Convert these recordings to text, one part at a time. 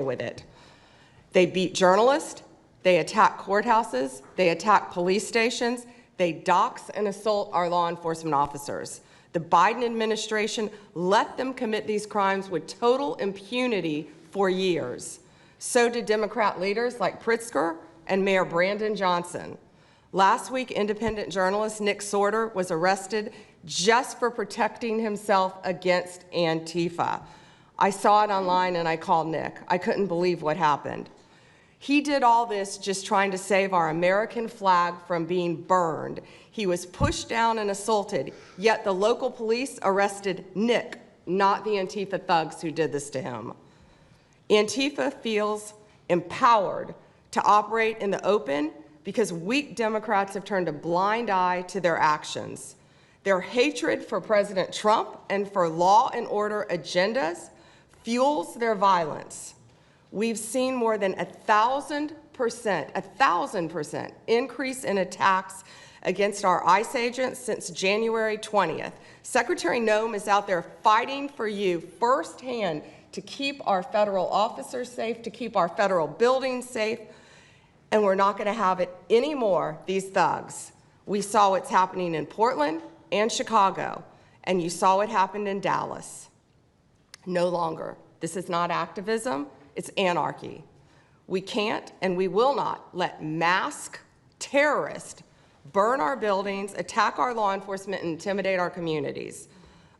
with it. They beat journalists, they attack courthouses, they attack police stations, they dox and assault our law enforcement officers. The Biden administration let them commit these crimes with total impunity for years. So did Democrat leaders like Pritzker and Mayor Brandon Johnson. Last week, independent journalist Nick Sorter was arrested just for protecting himself against Antifa. I saw it online and I called Nick. I couldn't believe what happened. He did all this just trying to save our American flag from being burned. He was pushed down and assaulted, yet the local police arrested Nick, not the Antifa thugs who did this to him. Antifa feels empowered to operate in the open because weak Democrats have turned a blind eye to their actions. Their hatred for President Trump and for law and order agendas fuels their violence. We've seen more than 1,000% increase in attacks against our ICE agents since January 20th. Secretary Noem is out there fighting for you firsthand to keep our federal officers safe, to keep our federal buildings safe, and we're not going to have it anymore, these thugs. We saw what's happening in Portland and Chicago, and you saw what happened in Dallas. No longer. This is not activism, it's anarchy. We can't and we will not let masked terrorists burn our buildings, attack our law enforcement, and intimidate our communities.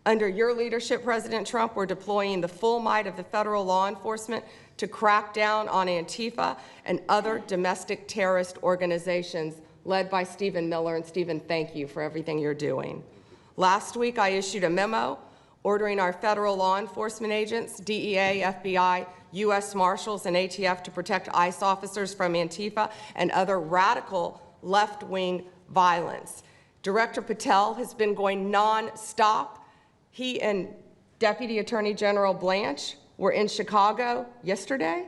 Under your leadership, President Trump, we're deploying the full might of the federal law enforcement to crack down on Antifa and other domestic terrorist organizations led by Stephen Miller. And Stephen, thank you for everything you're doing. Last week, I issued a memo ordering our federal law enforcement agents, DEA, FBI, U.S. Marshals, and ATF to protect ICE officers from Antifa and other radical left-wing violence. Director Patel has been going nonstop. He and Deputy Attorney General Blanche were in Chicago yesterday.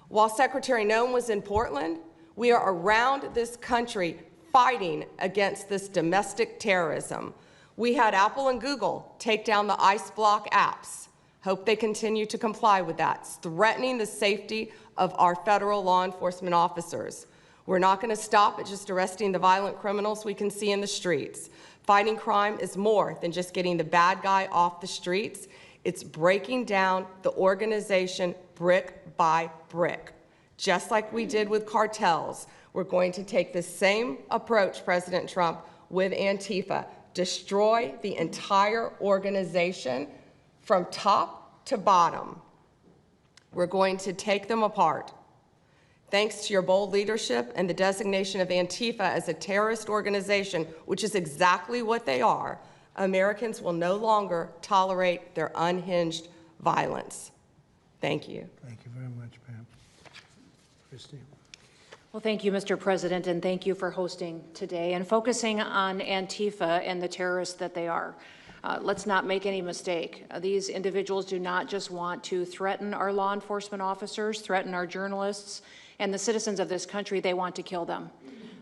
While Secretary Noem was in Portland, we are around this country fighting against this domestic terrorism. We had Apple and Google take down the ICE block apps. Hope they continue to comply with that. It's threatening the safety of our federal law enforcement officers. We're not going to stop at just arresting the violent criminals we can see in the streets. Fighting crime is more than just getting the bad guy off the streets. It's breaking down the organization brick by brick. Just like we did with cartels, we're going to take the same approach, President Trump, with Antifa. Destroy the entire organization from top to bottom. We're going to take them apart. Thanks to your bold leadership and the designation of Antifa as a terrorist organization, which is exactly what they are, Americans will no longer tolerate their unhinged violence. Thank you. Thank you very much, Pam. Christine. Well, thank you, Mr. President, and thank you for hosting today and focusing on Antifa and the terrorists that they are. Let's not make any mistake. These individuals do not just want to threaten our law enforcement officers, threaten our journalists, and the citizens of this country. They want to kill them.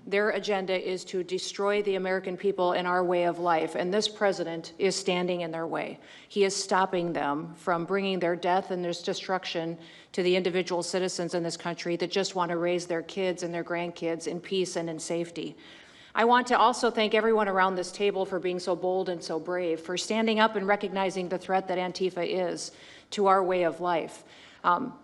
Their agenda is to destroy the American people and our way of life, and this president is standing in their way. He is stopping them from bringing their death and their destruction to the individual citizens in this country that just want to raise their kids and their grandkids in peace and in safety. I want to also thank everyone around this table for being so bold and so brave, for standing up and recognizing the threat that Antifa is to our way of life.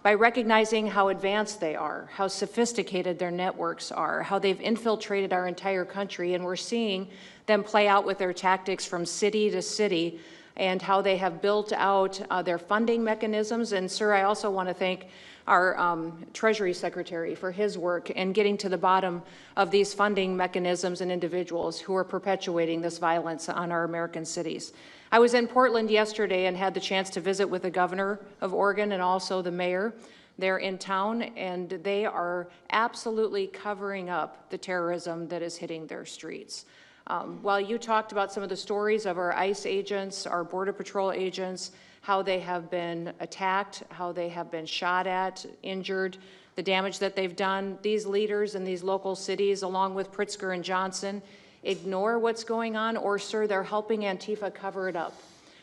By recognizing how advanced they are, how sophisticated their networks are, how they've infiltrated our entire country, and we're seeing them play out with their tactics from city to city, and how they have built out their funding mechanisms. And sir, I also want to thank our Treasury Secretary for his work in getting to the bottom of these funding mechanisms and individuals who are perpetuating this violence on our American cities. I was in Portland yesterday and had the chance to visit with the governor of Oregon and also the mayor. They're in town, and they are absolutely covering up the terrorism that is hitting their streets. While you talked about some of the stories of our ICE agents, our Border Patrol agents, how they have been attacked, how they have been shot at, injured, the damage that they've done, these leaders in these local cities, along with Pritzker and Johnson, ignore what's going on, or, sir, they're helping Antifa cover it up.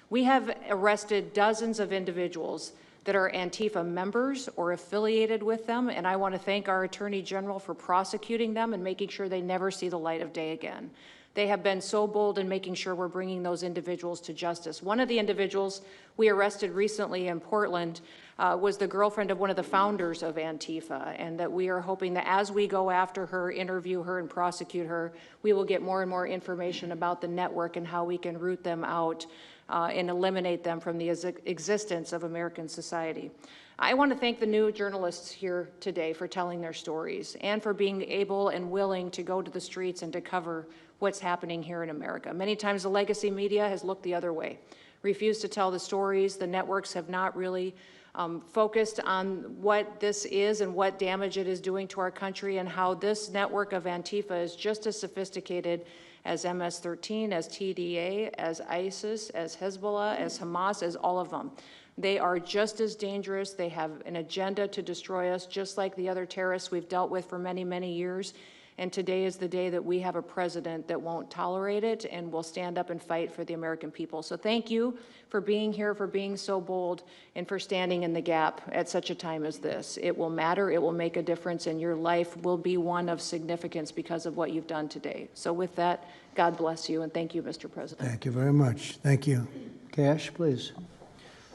We have arrested dozens of individuals that that are Antifa members or affiliated with them, and I want to thank our Attorney General for prosecuting them and making sure they never see the light of day again. They have been so bold in making sure we're bringing those individuals to justice. One of the individuals we arrested recently in Portland was the girlfriend of one of the founders of Antifa, and that we are hoping that as we go after her, interview her, and prosecute her, we will get more and more information about the network and how we can root them out and eliminate them from the existence of American society. I want to thank the new journalists here today for telling their stories and for being able and willing to go to the streets and to cover what's happening here in America. Many times the legacy media has looked the other way, refused to tell the stories. The networks have not really focused on what this is and what damage it is doing to our country, and how this network of Antifa is just as sophisticated as MS-13, as TDA, as ISIS, as Hezbollah, as Hamas, as all of them. They are just as dangerous. They have an agenda to destroy us, just like the other terrorists we've dealt with for many, many years. And today is the day that we have a president that won't tolerate it and will stand up and fight for the American people. So thank you for being here, for being so bold, and for standing in the gap at such a time as this. It will matter, it will make a difference, and your life will be one of significance because of what you've done today. So with that, God bless you, and thank you, Mr. President. Thank you very much. Thank you. Cash, please.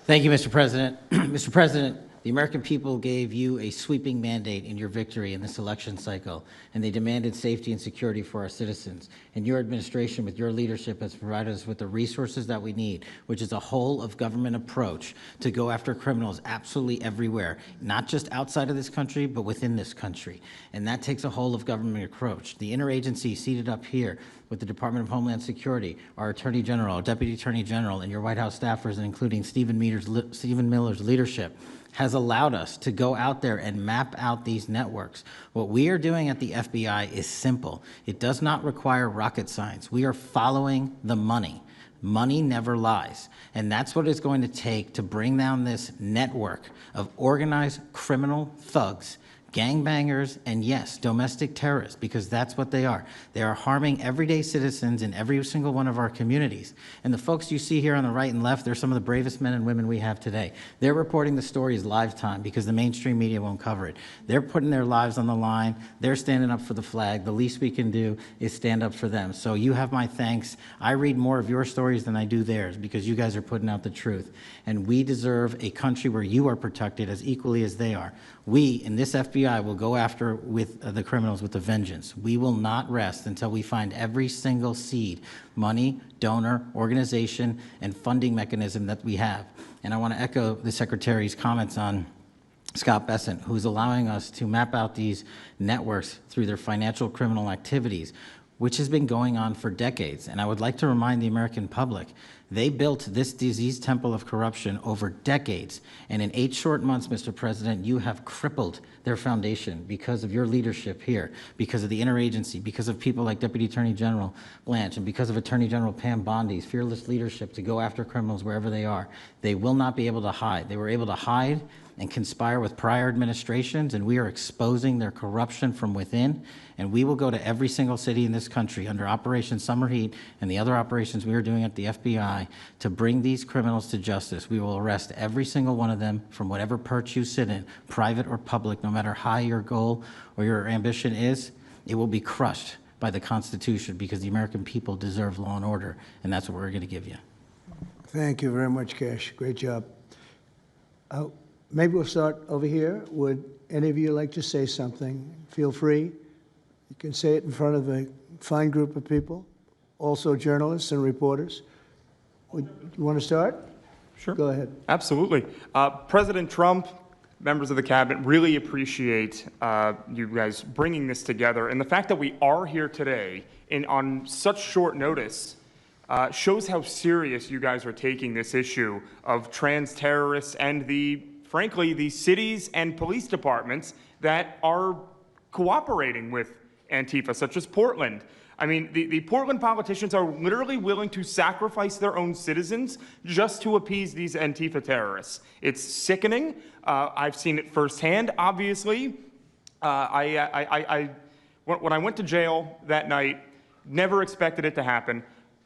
Thank you, Mr. President. Mr. President, the American people gave you a sweeping mandate in your victory in this election cycle, and they demanded safety and security for our citizens. And your administration, with your leadership, has provided us with the resources that we need, which is a whole-of-government approach to go after criminals absolutely everywhere, not just outside of this country, but within this country. And that takes a whole-of-government approach. The interagency seated up here with the Department of Homeland Security, our Attorney General, our Deputy Attorney General, and your White House staffers, including Stephen Miller's leadership, has allowed us to go out there and map out these networks. What we are doing at the FBI is simple. It does not require rocket science. We are following the money. Money never lies. And that's what it's going to take to bring down this network of organized criminal thugs, gangbangers, and yes, domestic terrorists, because that's what they are. They are harming everyday citizens in every single one of our communities. And the folks you see here on the right and left, they're some of the bravest men and women we have today. They're reporting the stories live time because the mainstream media won't cover it. They're putting their lives on the line. They're standing up for the flag. The least we can do is stand up for them. So you have my thanks. I read more of your stories than I do theirs because you guys are putting out the truth. And we deserve a country where you are protected as equally as they are. We, in this FBI, will go after with the criminals with a vengeance. We will not rest until we find every single seed, money, donor, organization, and funding mechanism that we have. And I want to echo the Secretary's comments on Scott Bessent, who's allowing us to map out these networks through their financial criminal activities, which has been going on for decades. And I would like to remind the American public, they built this diseased temple of corruption over decades. And in 8 short months, Mr. President, you have crippled their foundation because of your leadership here, because of the interagency, because of people like Deputy Attorney General Blanche, and because of Attorney General Pam Bondi's fearless leadership to go after criminals wherever they are. They will not be able to hide. They were able to hide and conspire with prior administrations, and we are exposing their corruption from within. And we will go to every single city in this country under Operation Summer Heat and the other operations we are doing at the FBI to bring these criminals to justice. We will arrest every single one of them from whatever perch you sit in, private or public, no matter how your goal or your ambition is. It will be crushed by the Constitution because the American people deserve law and order, and that's what we're going to give you. Thank you very much, Cash. Great job. Maybe we'll start over here. Would any of you like to say something? Feel free. You can say it in front of a fine group of people, also journalists and reporters. You want to start? Sure. Go ahead. Absolutely. President Trump, members of the cabinet, really appreciate you guys bringing this together. And the fact that we are here today on such short notice shows how serious you guys are taking this issue of trans terrorists and frankly, the cities and police departments that are cooperating with Antifa, such as Portland. I mean, the Portland politicians are literally willing to sacrifice their own citizens just to appease these Antifa terrorists. It's sickening. I've seen it firsthand, obviously. When I went to jail that night, never expected it to happen.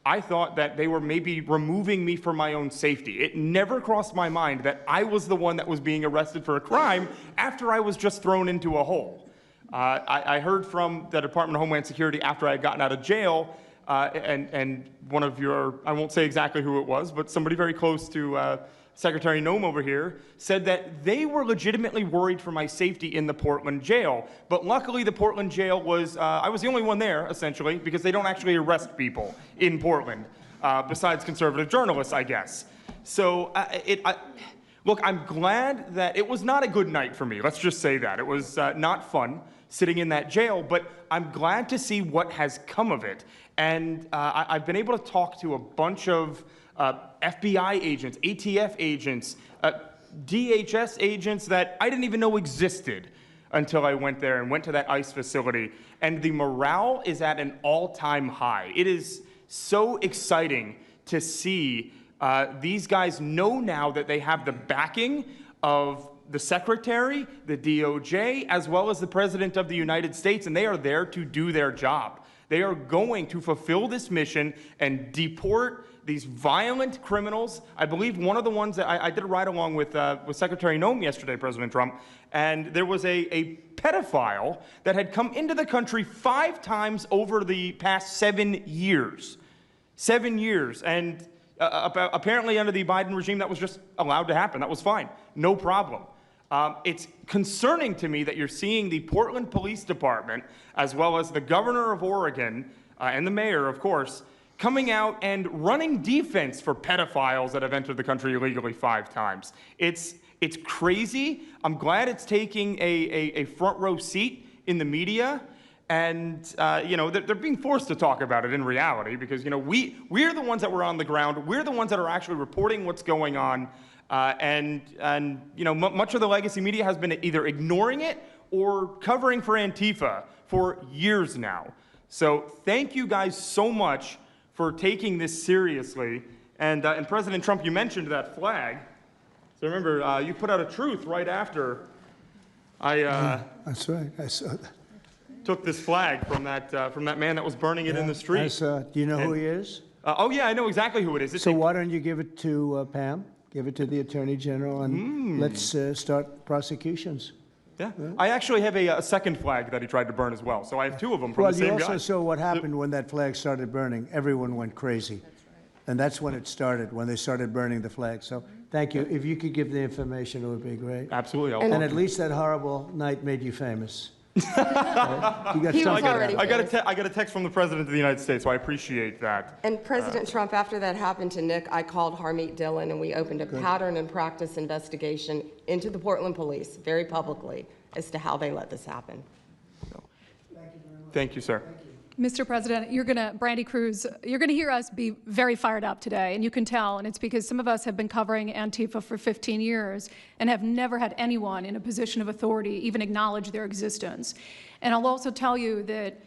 I thought that they were maybe removing me for my own safety. It never crossed my mind that I was the one that was being arrested for a crime after I was just thrown into a hole. I heard from the Department of Homeland Security after I had gotten out of jail, and one of your, I won't say exactly who it was, but somebody very close to Secretary Noem over here said that they were legitimately worried for my safety in the Portland jail. But luckily the Portland jail was, I was the only one there, essentially, because they don't actually arrest people in Portland, besides conservative journalists, I guess. So look, I'm glad that it was not a good night for me. Let's just say that. It was not fun sitting in that jail, but I'm glad to see what has come of it. And I've been able to talk to a bunch of FBI agents, ATF agents, DHS agents that I didn't even know existed until I went there and went to that ICE facility. And the morale is at an all-time high. It is so exciting to see these guys know now that they have the backing of the Secretary, the DOJ, as well as the President of the United States, and they are there to do their job. They are going to fulfill this mission and deport these violent criminals. I believe one of the ones that I did a ride-along with Secretary Noem yesterday, President Trump, and there was a pedophile that had come into the country 5 times over the past 7 years. 7 years, and apparently under the Biden regime that was just allowed to happen. That was fine, no problem. It's concerning to me that you're seeing the Portland Police Department, as well as the governor of Oregon, and the mayor, of course, coming out and running defense for pedophiles that have entered the country illegally 5 times. It's crazy. I'm glad it's taking a front row seat in the media. And, they're being forced to talk about it in reality because, we're the ones that were on the ground. We're the ones that are actually reporting what's going on. Much of the legacy media has been either ignoring it or covering for Antifa for years now. So thank you guys so much for taking this seriously. And President Trump, you mentioned that flag. So remember, you put out a truth right after That's right. I saw that. took this flag from that man that was burning it in the street. I saw it. Do you know who he is? Oh yeah, I know exactly who it is. So why don't you give it to Pam? Give it to the Attorney General, and let's start prosecutions. Yeah. I actually have a second flag that he tried to burn as well. So I have 2 of them from the same guy. Well, you also saw what happened when that flag started burning. Everyone went crazy. That's right. And that's when it started, when they started burning the flag. So thank you. If you could give the information, it would be great. Absolutely. And at least that horrible night made you famous. He was already I got a text from the President of the United States, so I appreciate that. And President Trump, after that happened to Nick, I called Harmeet Dillon, and we opened a pattern and practice investigation into the Portland police, very publicly, as to how they let this happen. Thank you, sir. Mr. President, Brandy Cruz, you're going to hear us be very fired up today, and you can tell, and it's because some of us have been covering Antifa for 15 years and have never had anyone in a position of authority even acknowledge their existence. And I'll also tell you that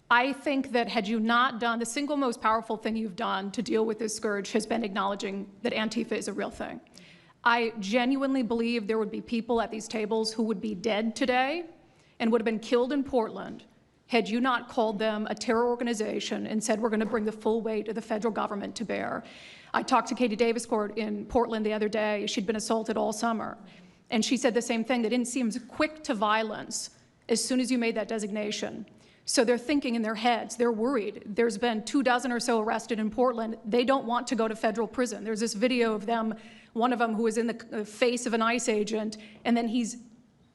I think that had you not done, the single most powerful thing you've done to deal with this scourge has been acknowledging that Antifa is a real thing. I genuinely believe there would be people at these tables who would be dead today and would have been killed in Portland had you not called them a terror organization and said we're going to bring the full weight of the federal government to bear. I talked to Katie Daviscourt in Portland the other day. She'd been assaulted all summer. And she said the same thing, that it seems quick to violence as soon as you made that designation. So they're thinking in their heads, they're worried. There's been 24 or so arrested in Portland. They don't want to go to federal prison. There's this video of them, one of them who was in the face of an ICE agent, and then he's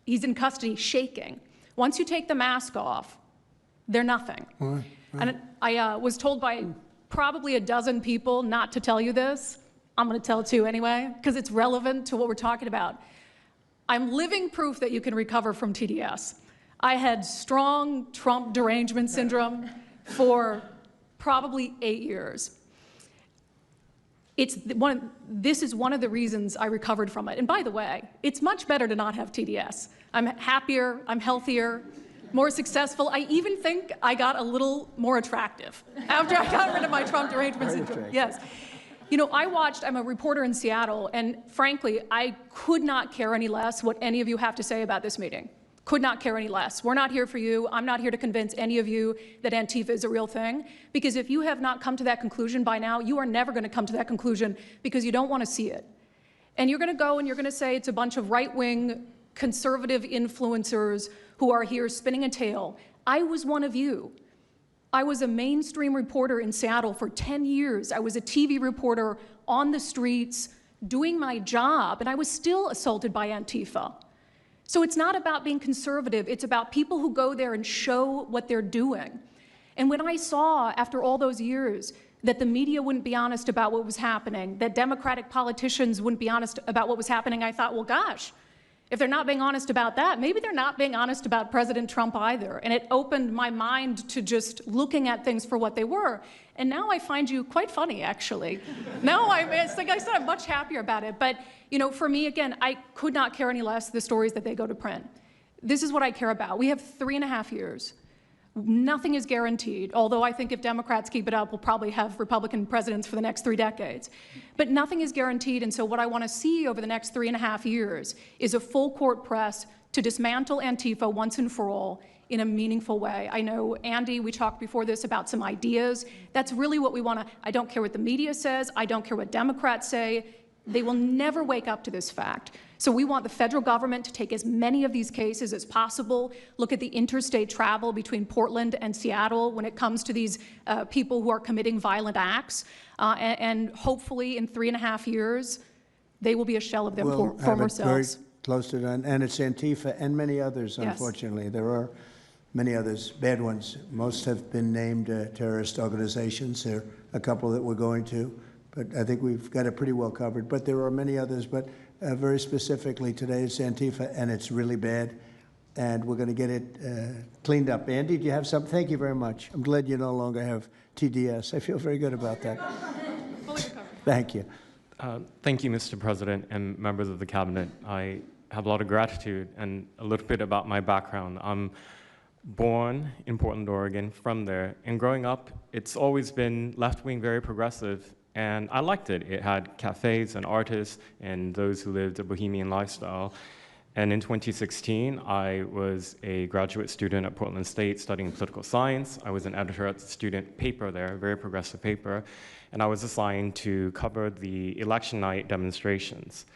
in custody shaking. Once you take the mask off, they're nothing. Right. And I was told by probably a dozen people not to tell you this. I'm going to tell it to you anyway, because it's relevant to what we're talking about. I'm living proof that you can recover from TDS. I had strong Trump derangement syndrome for probably 8 years. This is one of the reasons I recovered from it. And by the way, it's much better to not have TDS. I'm happier, I'm healthier, more successful. I even think I got a little more attractive after I got rid of my Trump derangement syndrome. Yes. I'm a reporter in Seattle, and frankly, I could not care any less what any of you have to say about this meeting. could not care any less. We're not here for you. I'm not here to convince any of you that Antifa is a real thing, because if you have not come to that conclusion by now, you are never going to come to that conclusion because you don't want to see it. And you're going to go and you're going to say it's a bunch of right-wing conservative influencers who are here spinning a tale. I was one of you. I was a mainstream reporter in Seattle for 10 years. I was a TV reporter on the streets doing my job, and I was still assaulted by Antifa. So it's not about being conservative. It's about people who go there and show what they're doing. And when I saw, after all those years, that the media wouldn't be honest about what was happening, that Democratic politicians wouldn't be honest about what was happening, I thought, well, gosh, if they're not being honest about that, maybe they're not being honest about President Trump either. And it opened my mind to just looking at things for what they were. And now I find you quite funny, actually. Now, it's like I said, I'm much happier about it. But, you know, for me, again, I could not care any less the stories that they go to print. This is what I care about. We have 3.5 years. Nothing is guaranteed, although I think if Democrats keep it up, we'll probably have Republican presidents for the next 3 decades. But nothing is guaranteed, and so what I want to see over the next 3.5 years is a full court press to dismantle Antifa once and for all in a meaningful way. I know, Andy, we talked before this about some ideas. That's really what we want to, I don't care what the media says, I don't care what Democrats say, they will never wake up to this fact. So we want the federal government to take as many of these cases as possible, look at the interstate travel between Portland and Seattle when it comes to these people who are committing violent acts, and hopefully in 3.5 years, they will be a shell of their former selves. Very close to done, and it's Antifa and many others, Yes. unfortunately. There are many others, bad ones. Most have been named terrorist organizations. There are a couple that we're going to, but I think we've got it pretty well covered. But there are many others, but very specifically today it's Antifa, and it's really bad, and we're going to get it cleaned up. Andy, do you have something? Thank you very much. I'm glad you no longer have TDS. I feel very good about that. Thank you. Thank you, Mr. President and members of the Cabinet. I have a lot of gratitude, and a little bit about my background. I'm born in Portland, Oregon, from there, and growing up, it's always been left-wing, very progressive, and I liked it. It had cafes and artists and those who lived a bohemian lifestyle. And in 2016, I was a graduate student at Portland State studying political science. I was an editor at the student paper there, a very progressive paper, and I was assigned to cover the election night demonstrations.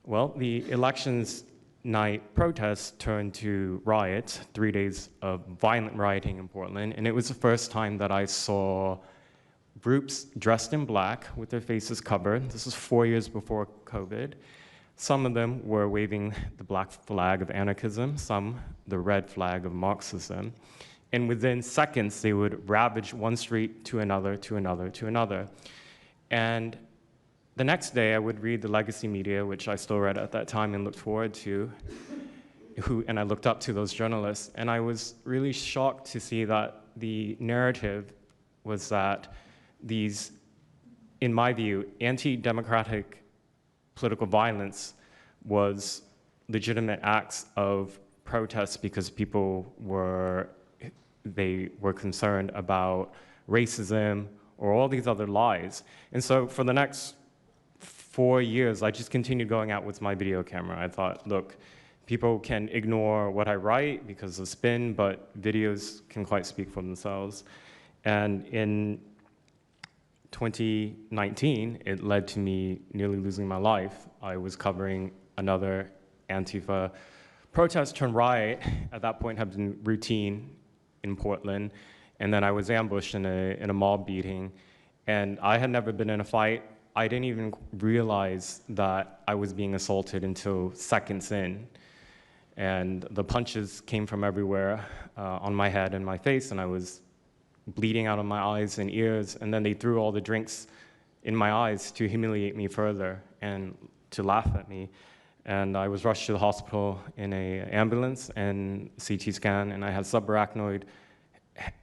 Well, the elections night protests turned to riots, 3 days of violent rioting in Portland, and it was the first time that I saw groups dressed in black with their faces covered. This was 4 years before COVID. Some of them were waving the black flag of anarchism, some the red flag of Marxism. And within seconds, they would ravage one street to another, to another, to another. And the next day, I would read the legacy media, which I still read at that time and looked forward to, and I looked up to those journalists. And I was really shocked to see that the narrative was that these, in my view, anti-democratic political violence was legitimate acts of protest because people were concerned about racism or all these other lies. And so for the next 4 years, I just continued going out with my video camera. I thought, look, people can ignore what I write because of spin, but videos can quite speak for themselves. And in 2019, it led to me nearly losing my life. I was covering another Antifa protest turned riot. At that point, had been routine in Portland, and then I was ambushed in a mob beating. And I had never been in a fight. I didn't even realize that I was being assaulted until seconds in. And the punches came from everywhere on my head and my face, and I was bleeding out of my eyes and ears, and then they threw all the drinks in my eyes to humiliate me further and to laugh at me. And I was rushed to the hospital in an ambulance and CT scan, and I had subarachnoid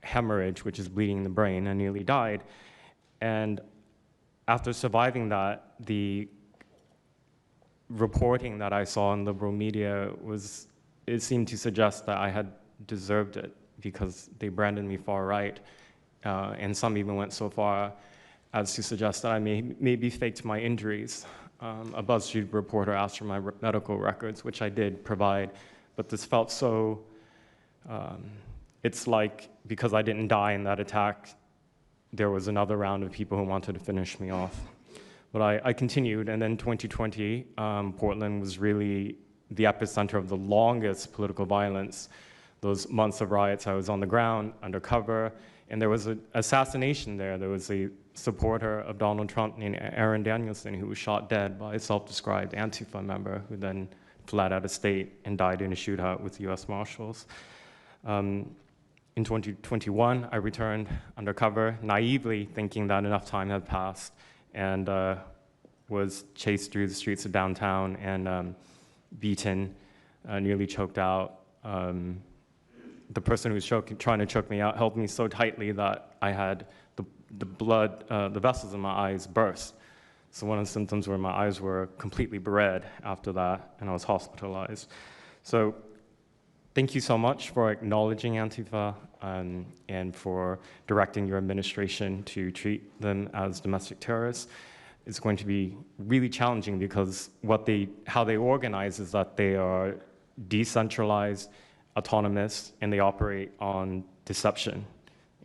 hemorrhage, which is bleeding in the brain. I nearly died. And after surviving that, the reporting that I saw in liberal media it seemed to suggest that I had deserved it because they branded me far right. And some even went so far as to suggest that I maybe faked my injuries. A BuzzFeed reporter asked for my medical records, which I did provide but this felt so, it's like because I didn't die in that attack, there was another round of people who wanted to finish me off. But I continued, and then 2020, Portland was really the epicenter of the longest political violence. Those months of riots, I was on the ground, undercover, and there was an assassination there. There was a supporter of Donald Trump named Aaron Danielson who was shot dead by a self-described Antifa member who then fled out of state and died in a shootout with US Marshals. In 2021, I returned undercover, naively thinking that enough time had passed, and was chased through the streets of downtown and beaten, nearly choked out. The person who was trying to choke me out held me so tightly that I had the blood, the vessels in my eyes burst. So one of the symptoms were my eyes were completely red after that, and I was hospitalized. So thank you so much for acknowledging Antifa and for directing your administration to treat them as domestic terrorists. It's going to be really challenging because how they organize is that they are decentralized, autonomous, and they operate on deception.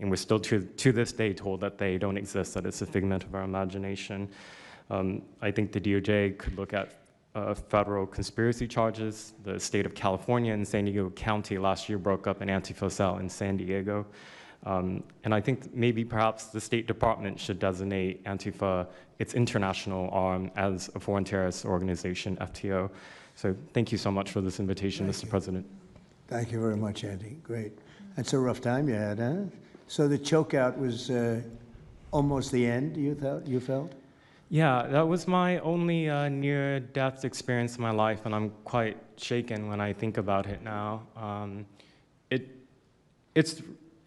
And we're still to this day told that they don't exist, that it's a figment of our imagination. I think the DOJ could look at federal conspiracy charges. The state of California and San Diego County last year broke up an Antifa cell in San Diego. And I think maybe perhaps the State Department should designate Antifa, its international arm, as a foreign terrorist organization, FTO. So thank you so much for this invitation, Mr. President. Thank you very much, Andy. Great. That's a rough time you had, huh? So the chokeout was almost the end, you felt? Yeah, that was my only near-death experience in my life, and I'm quite shaken when I think about it now.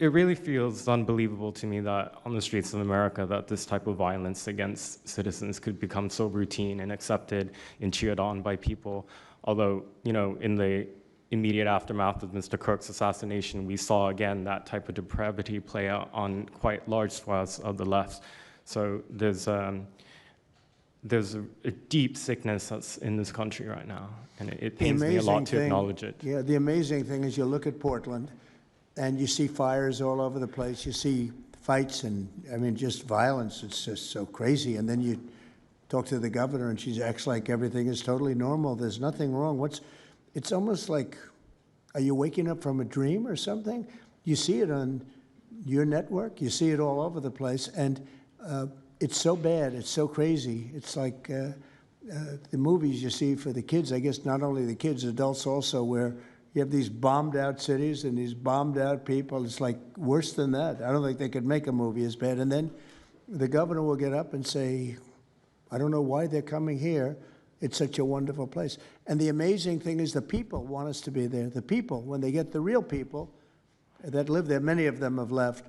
It really feels unbelievable to me that on the streets of America that this type of violence against citizens could become so routine and accepted and cheered on by people. Although, in the immediate aftermath of Mr. Kirk's assassination, we saw again that type of depravity play out on quite large swaths of the left. So there's a deep sickness that's in this country right now, and it pains me a lot to acknowledge it. Yeah, the amazing thing is you look at Portland, and you see fires all over the place. You see fights and, just violence. It's just so crazy. And then you talk to the governor, and she acts like everything is totally normal. There's nothing wrong. It's almost like, are you waking up from a dream or something? You see it on your network. You see it all over the place. And it's so bad. It's so crazy. It's like the movies you see for the kids, I guess not only the kids, adults also, where you have these bombed out cities and these bombed out people. It's like worse than that. I don't think they could make a movie as bad. And then the governor will get up and say, I don't know why they're coming here. It's such a wonderful place. And the amazing thing is the people want us to be there. The people, when they get the real people that live there, many of them have left,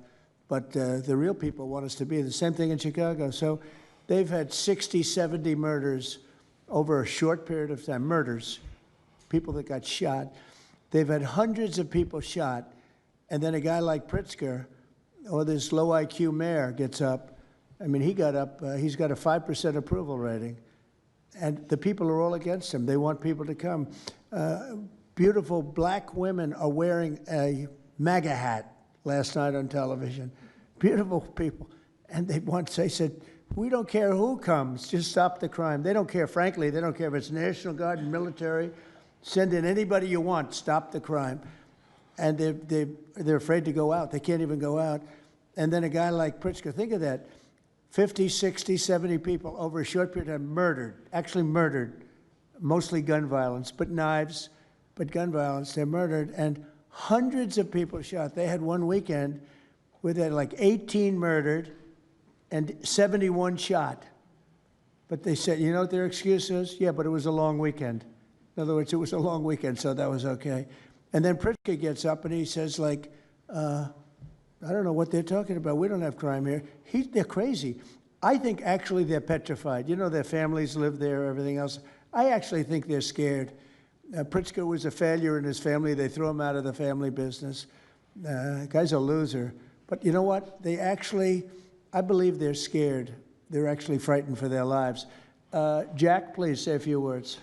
but the real people want us to be there. The same thing in Chicago. So they've had 60, 70 murders over a short period of time. Murders, people that got shot. They've had hundreds of people shot, and then a guy like Pritzker, or this low IQ mayor, gets up. He got up, he's got a 5% approval rating, and the people are all against him. They want people to come. Beautiful black women are wearing a MAGA hat last night on television. Beautiful people. And they said, we don't care who comes, just stop the crime. They don't care, frankly, they don't care if it's National Guard and military. Send in anybody you want, stop the crime. And they're afraid to go out. They can't even go out. And then a guy like Pritzker, think of that, 50, 60, 70 people over a short period of time murdered, actually murdered, mostly gun violence, but knives, but gun violence, they're murdered, and hundreds of people shot. They had one weekend where they had like 18 murdered and 71 shot. But they said, you know what their excuse is? Yeah, but it was a long weekend. In other words, it was a long weekend, so that was okay. And then Pritzker gets up and he says, like, I don't know what they're talking about. We don't have crime here. They're crazy. I think actually they're petrified. Their families live there, everything else. I actually think they're scared. Pritzker was a failure in his family. They threw him out of the family business. Guy's a loser. But you know what? I believe they're scared. They're actually frightened for their lives. Jack, please say a few words.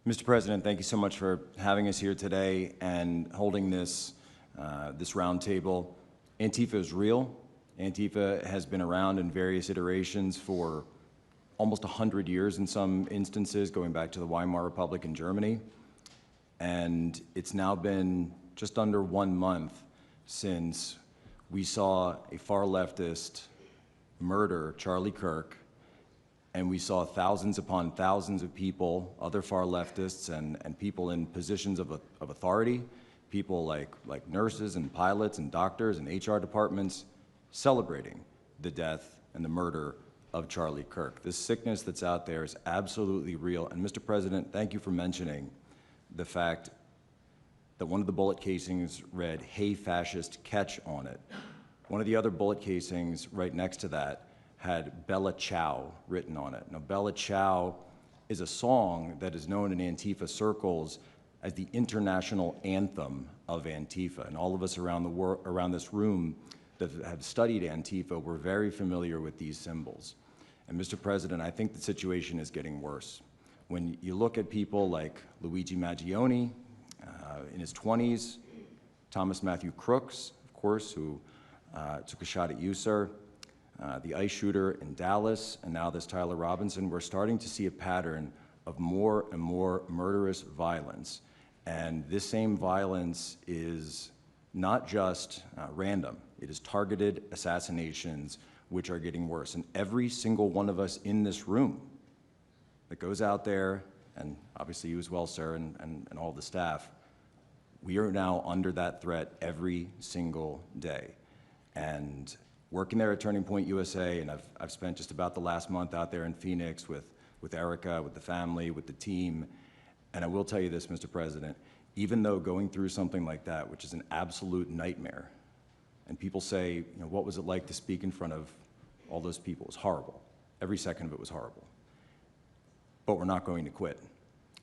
Mr. President, thank you so much for having us here today and holding this roundtable. Antifa is real. Antifa has been around in various iterations for almost 100 years in some instances, going back to the Weimar Republic in Germany. And it's now been just under 1 month since we saw a far leftist murder Charlie Kirk, and we saw thousands upon thousands of people, other far leftists and people in positions of authority, people like nurses and pilots and doctors and HR departments, celebrating the death and the murder of Charlie Kirk. This sickness that's out there is absolutely real. And Mr. President, thank you for mentioning the fact that one of the bullet casings read, "Hey fascist, catch" on it. One of the other bullet casings right next to that had Bella Ciao written on it. Now, Bella Ciao is a song that is known in Antifa circles as the international anthem of Antifa. And all of us around this room that have studied Antifa, we're very familiar with these symbols. And Mr. President, I think the situation is getting worse. When you look at people like Luigi Maggioni, in his 20s, Thomas Matthew Crooks, of course, who took a shot at you, sir, the ICE shooter in Dallas, and now this Tyler Robinson, we're starting to see a pattern of more and more murderous violence. And this same violence is not just random. It is targeted assassinations, which are getting worse. And every single one of us in this room that goes out there, and obviously you as well, sir, and all the staff, we are now under that threat every single day. And working there at Turning Point USA, and I've spent just about the last month out there in Phoenix with Erica, with the family, with the team. And I will tell you this, Mr. President, even though going through something like that, which is an absolute nightmare, and people say, you know, what was it like to speak in front of all those people? It was horrible. Every second of it was horrible. But we're not going to quit.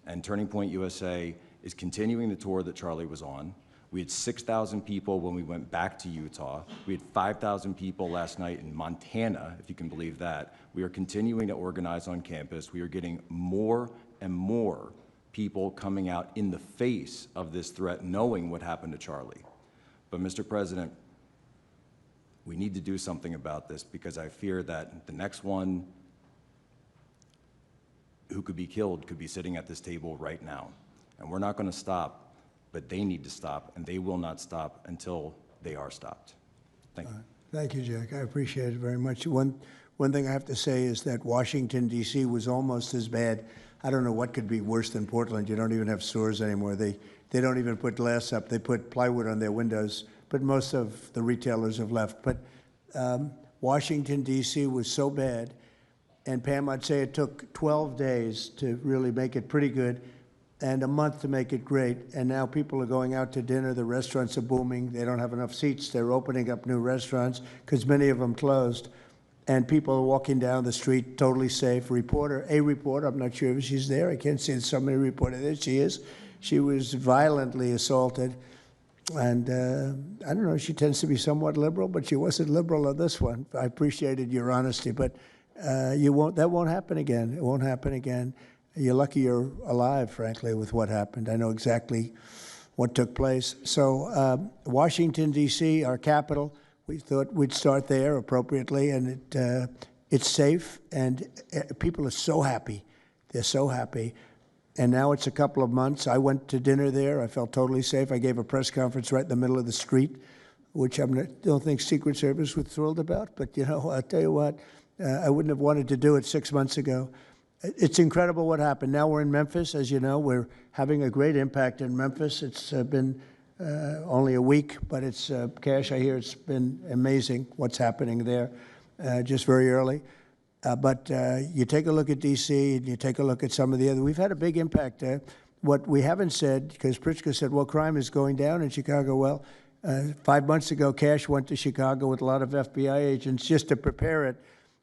And Turning Point USA is continuing the tour that Charlie was on. We had 6,000 people when we went back to Utah. We had 5,000 people last night in Montana, if you can believe that. We are continuing to organize on campus. We are getting more and more people coming out in the face of this threat, knowing what happened to Charlie. But Mr. President, we need to do something about this, because I fear that the next one who could be killed could be sitting at this table right now. And we're not going to stop, but they need to stop, and they will not stop until they are stopped. Thank you. Thank you, Jack. I appreciate it very much. One thing I have to say is that Washington, D.C. was almost as bad. I don't know what could be worse than Portland. You don't even have stores anymore. They don't even put glass up. They put plywood on their windows, but most of the retailers have left. But Washington, D.C. was so bad, and Pam, I'd say it took 12 days to really make it pretty good, and a month to make it great. And now people are going out to dinner. The restaurants are booming. They don't have enough seats. They're opening up new restaurants because many of them closed. And people are walking down the street totally safe. A reporter, I'm not sure if she's there. I can't see somebody reported there. She is. She was violently assaulted. And I don't know, she tends to be somewhat liberal, but she wasn't liberal on this one. I appreciated your honesty, but that won't happen again. It won't happen again. You're lucky you're alive, frankly, with what happened. I know exactly what took place. So Washington, D.C., our capital, we thought we'd start there appropriately, and it's safe, and people are so happy. They're so happy. And now it's a couple of months. I went to dinner there. I felt totally safe. I gave a press conference right in the middle of the street, which I don't think Secret Service was thrilled about. But, you know, I'll tell you what, I wouldn't have wanted to do it 6 months ago. It's incredible what happened. Now we're in Memphis. As you know, we're having a great impact in Memphis. It's been only a week, but it's, Cash, I hear it's been amazing what's happening there just very early. But you take a look at D.C. and you take a look at some of the other. We've had a big impact. What we haven't said, because Pritzker said, well, crime is going down in Chicago. Well, 5 months ago, Cash went to Chicago with a lot of FBI agents just to prepare it,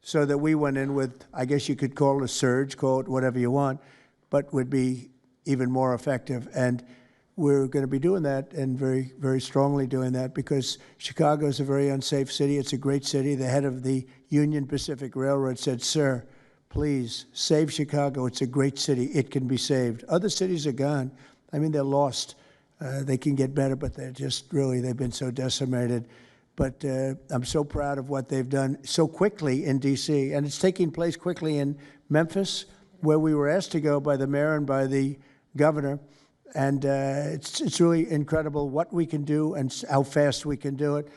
so that we went in with, I guess you could call it a surge, call it whatever you want, but would be even more effective. And we're going to be doing that, and very, very strongly doing that, because Chicago is a very unsafe city. It's a great city. The head of the Union Pacific Railroad said, sir, please, save Chicago. It's a great city. It can be saved. Other cities are gone. I mean, they're lost. They can get better, but they're just really, they've been so decimated. But I'm so proud of what they've done so quickly in D.C., and it's taking place quickly in Memphis, where we were asked to go by the mayor and by the governor. And it's really incredible what we can do and how fast we can do it.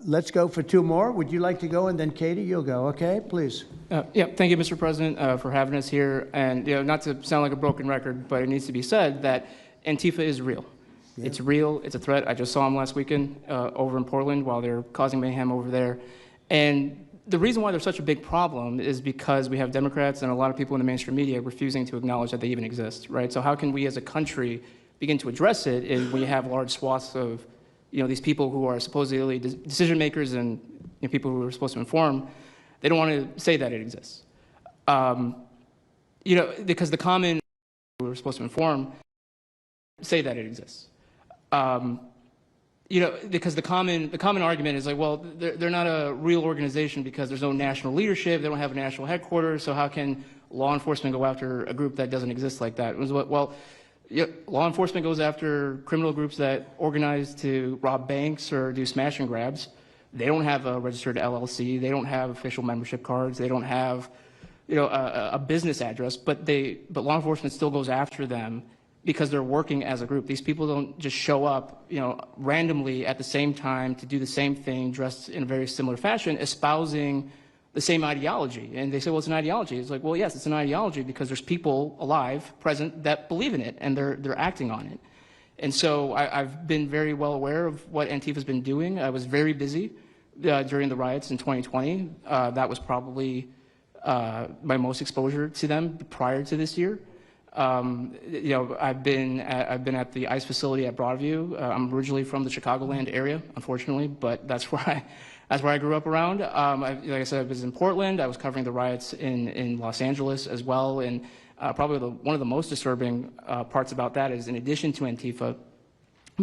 Let's go for two more. Would you like to go? And then Katie, you'll go. Okay, please. Yeah, thank you, Mr. President, for having us here. And not to sound like a broken record, but it needs to be said that Antifa is real. Yeah. It's real. It's a threat. I just saw them last weekend over in Portland while they're causing mayhem over there. And the reason why they're such a big problem is because we have Democrats and a lot of people in the mainstream media refusing to acknowledge that they even exist, right? So how can we as a country begin to address it if we have large swaths of these people who are supposedly decision makers and people who are supposed to inform, they don't want to say that it exists. Because the common who are supposed to inform say that it exists. Because the common argument is like, well, they're not a real organization because there's no national leadership, they don't have a national headquarters, so how can law enforcement go after a group that doesn't exist like that? Well, law enforcement goes after criminal groups that organize to rob banks or do smash and grabs. They don't have a registered LLC, they don't have official membership cards, they don't have a business address, but law enforcement still goes after them because they're working as a group. These people don't just show up, randomly at the same time to do the same thing, dressed in a very similar fashion, espousing the same ideology. And they say, well, it's an ideology. It's like, well, yes, it's an ideology because there's people alive, present, that believe in it, and they're acting on it. And so I've been very well aware of what Antifa's been doing. I was very busy during the riots in 2020. That was probably my most exposure to them prior to this year. I've been at the ICE facility at Broadview. I'm originally from the Chicagoland area, unfortunately, but that's where I grew up around. Like I said, I was in Portland. I was covering the riots in Los Angeles as well. And probably one of the most disturbing parts about that is, in addition to Antifa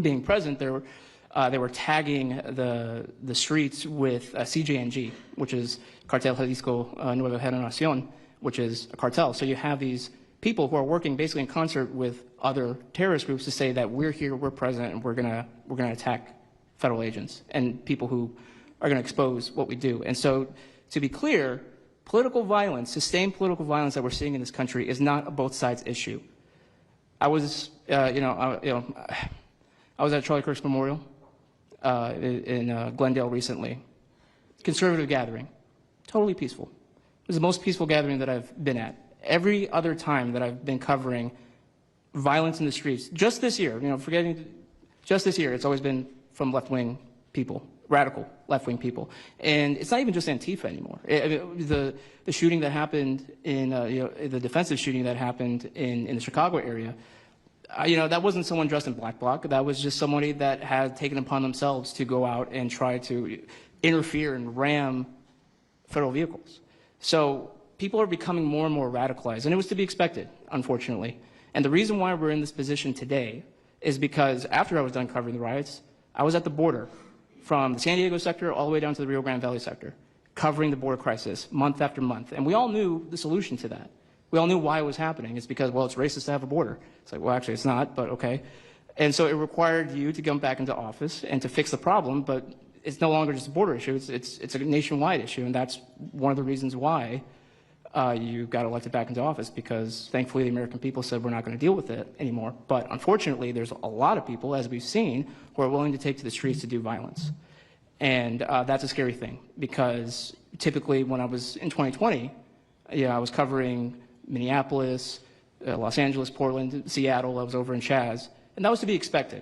being present, they were tagging the streets with CJNG, which is Cartel Jalisco Nueva Generación, which is a cartel. So you have these people who are working basically in concert with other terrorist groups to say that we're here, we're present, and we're gonna attack federal agents and people who are gonna expose what we do. And so, to be clear, political violence, sustained political violence that we're seeing in this country is not a both sides issue. I was, I was at Charlie Kirk's memorial in Glendale recently. Conservative gathering, totally peaceful. It was the most peaceful gathering that I've been at. Every other time that I've been covering violence in the streets, just this year, just this year, it's always been from left-wing people, radical left-wing people. And it's not even just Antifa anymore. The shooting that happened in, the defensive shooting that happened in the Chicago area, that wasn't someone dressed in black bloc. That was just somebody that had taken upon themselves to go out and try to interfere and ram federal vehicles. So people are becoming more and more radicalized, and it was to be expected, unfortunately. And the reason why we're in this position today is because after I was done covering the riots, I was at the border from the San Diego sector all the way down to the Rio Grande Valley sector, covering the border crisis month after month. And we all knew the solution to that. We all knew why it was happening. It's because, well, it's racist to have a border. It's like, well, actually, it's not, but okay. And so it required you to come back into office and to fix the problem, but it's no longer just a border issue. It's a nationwide issue, and that's one of the reasons why you got elected back into office, because thankfully the American people said we're not going to deal with it anymore. But unfortunately, there's a lot of people, as we've seen, who are willing to take to the streets to do violence. And that's a scary thing, because typically when I was in 2020, I was covering Minneapolis, Los Angeles, Portland, Seattle. I was over in Chaz, and that was to be expected.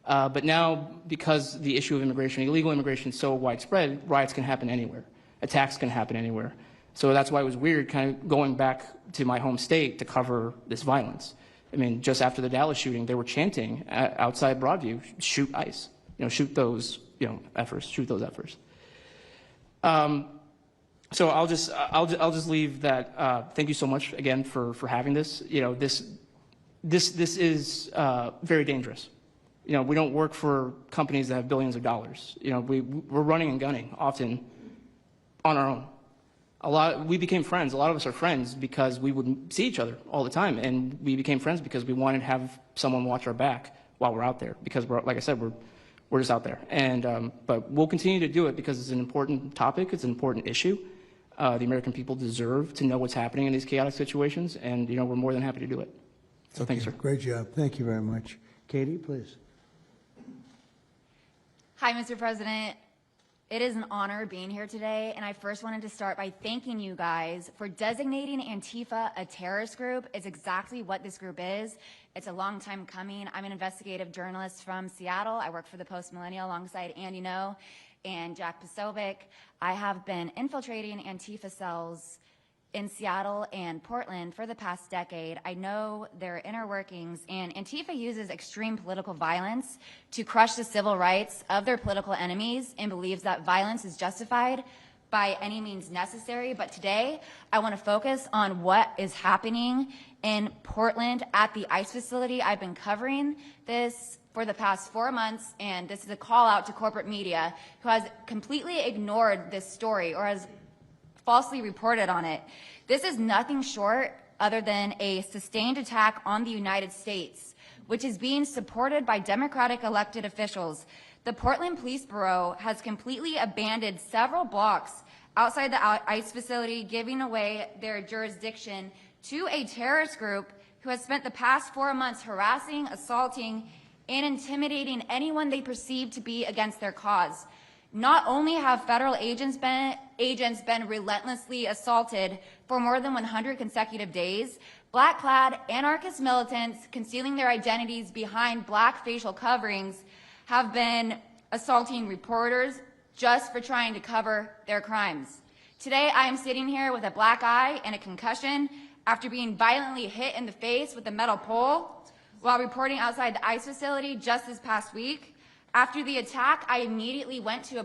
But now, because the issue of immigration, illegal immigration, is so widespread, riots can happen anywhere. Attacks can happen anywhere. So that's why it was weird kind of going back to my home state to cover this violence. I mean, just after the Dallas shooting, they were chanting outside Broadview, shoot ICE, shoot those, efforts, shoot those efforts. So I'll just leave that. Thank you so much again for having this. This is very dangerous. We don't work for companies that have billions of dollars. We're running and gunning often on our own. we became friends. A lot of us are friends because we would see each other all the time, and we became friends because we wanted to have someone watch our back while we're out there. Because like I said, we're just out there. And but we'll continue to do it because it's an important topic. It's an important issue. The American people deserve to know what's happening in these chaotic situations, and we're more than happy to do it. So thank you, sir. Great job. Thank you very much. Katie, please. Hi, Mr. President. It is an honor being here today, and I first wanted to start by thanking you guys for designating Antifa a terrorist group. It's exactly what this group is. It's a long time coming. I'm an investigative journalist from Seattle. I work for the Post Millennial alongside Andy No and Jack Posobiec. I have been infiltrating Antifa cells in Seattle and Portland for the past decade. I know their inner workings, and Antifa uses extreme political violence to crush the civil rights of their political enemies and believes that violence is justified by any means necessary. But today, I want to focus on what is happening in Portland at the ICE facility. I've been covering this for the past 4 months, and this is a call out to corporate media who has completely ignored this story or has falsely reported on it. This is nothing short other than a sustained attack on the United States, which is being supported by Democratic elected officials. The Portland Police Bureau has completely abandoned several blocks outside the ICE facility, giving away their jurisdiction to a terrorist group who has spent the past 4 months harassing, assaulting, and intimidating anyone they perceive to be against their cause. Not only have federal agents been relentlessly assaulted for more than 100 consecutive days, black-clad anarchist militants concealing their identities behind black facial coverings have been assaulting reporters just for trying to cover their crimes. Today, I am sitting here with a black eye and a concussion after being violently hit in the face with a metal pole while reporting outside the ICE facility just this past week. After the attack, I immediately went to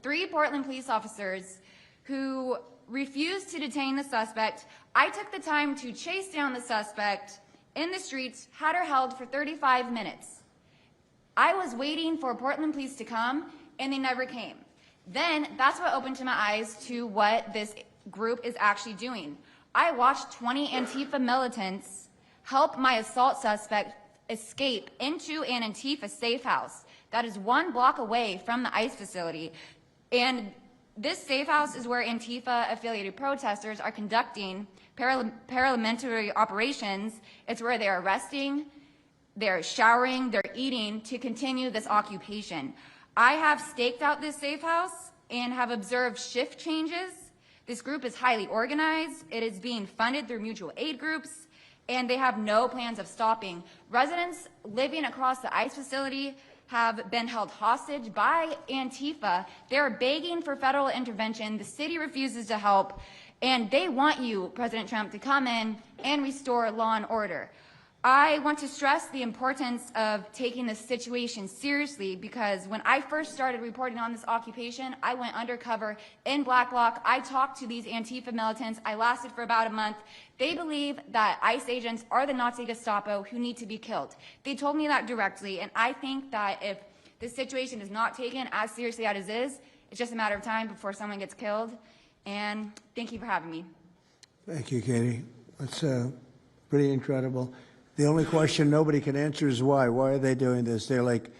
three Portland police officers who refused to detain the suspect. I took the time to chase down the suspect in the streets, had her held for 35 minutes. I was waiting for Portland police to come, and they never came. Then that's what opened my eyes to what this group is actually doing. I watched 20 Antifa militants help my assault suspect escape into an Antifa safe house that is 1 block away from the ICE facility. And this safe house is where Antifa-affiliated protesters are conducting paramilitary operations. It's where they're arresting, they're showering, they're eating to continue this occupation. I have staked out this safe house and have observed shift changes. This group is highly organized. It is being funded through mutual aid groups, and they have no plans of stopping. Residents living across the ICE facility have been held hostage by Antifa. They're begging for federal intervention. The city refuses to help, and they want you, President Trump, to come in and restore law and order. I want to stress the importance of taking this situation seriously because when I first started reporting on this occupation, I went undercover in Black Bloc. I talked to these Antifa militants. I lasted for about a month. They believe that ICE agents are the Nazi Gestapo who need to be killed. They told me that directly, and I think that if this situation is not taken as seriously as it is, it's just a matter of time before someone gets killed. And thank you for having me. Thank you, Katie. That's pretty incredible. The only question nobody can answer is why. Why are they doing this? They're like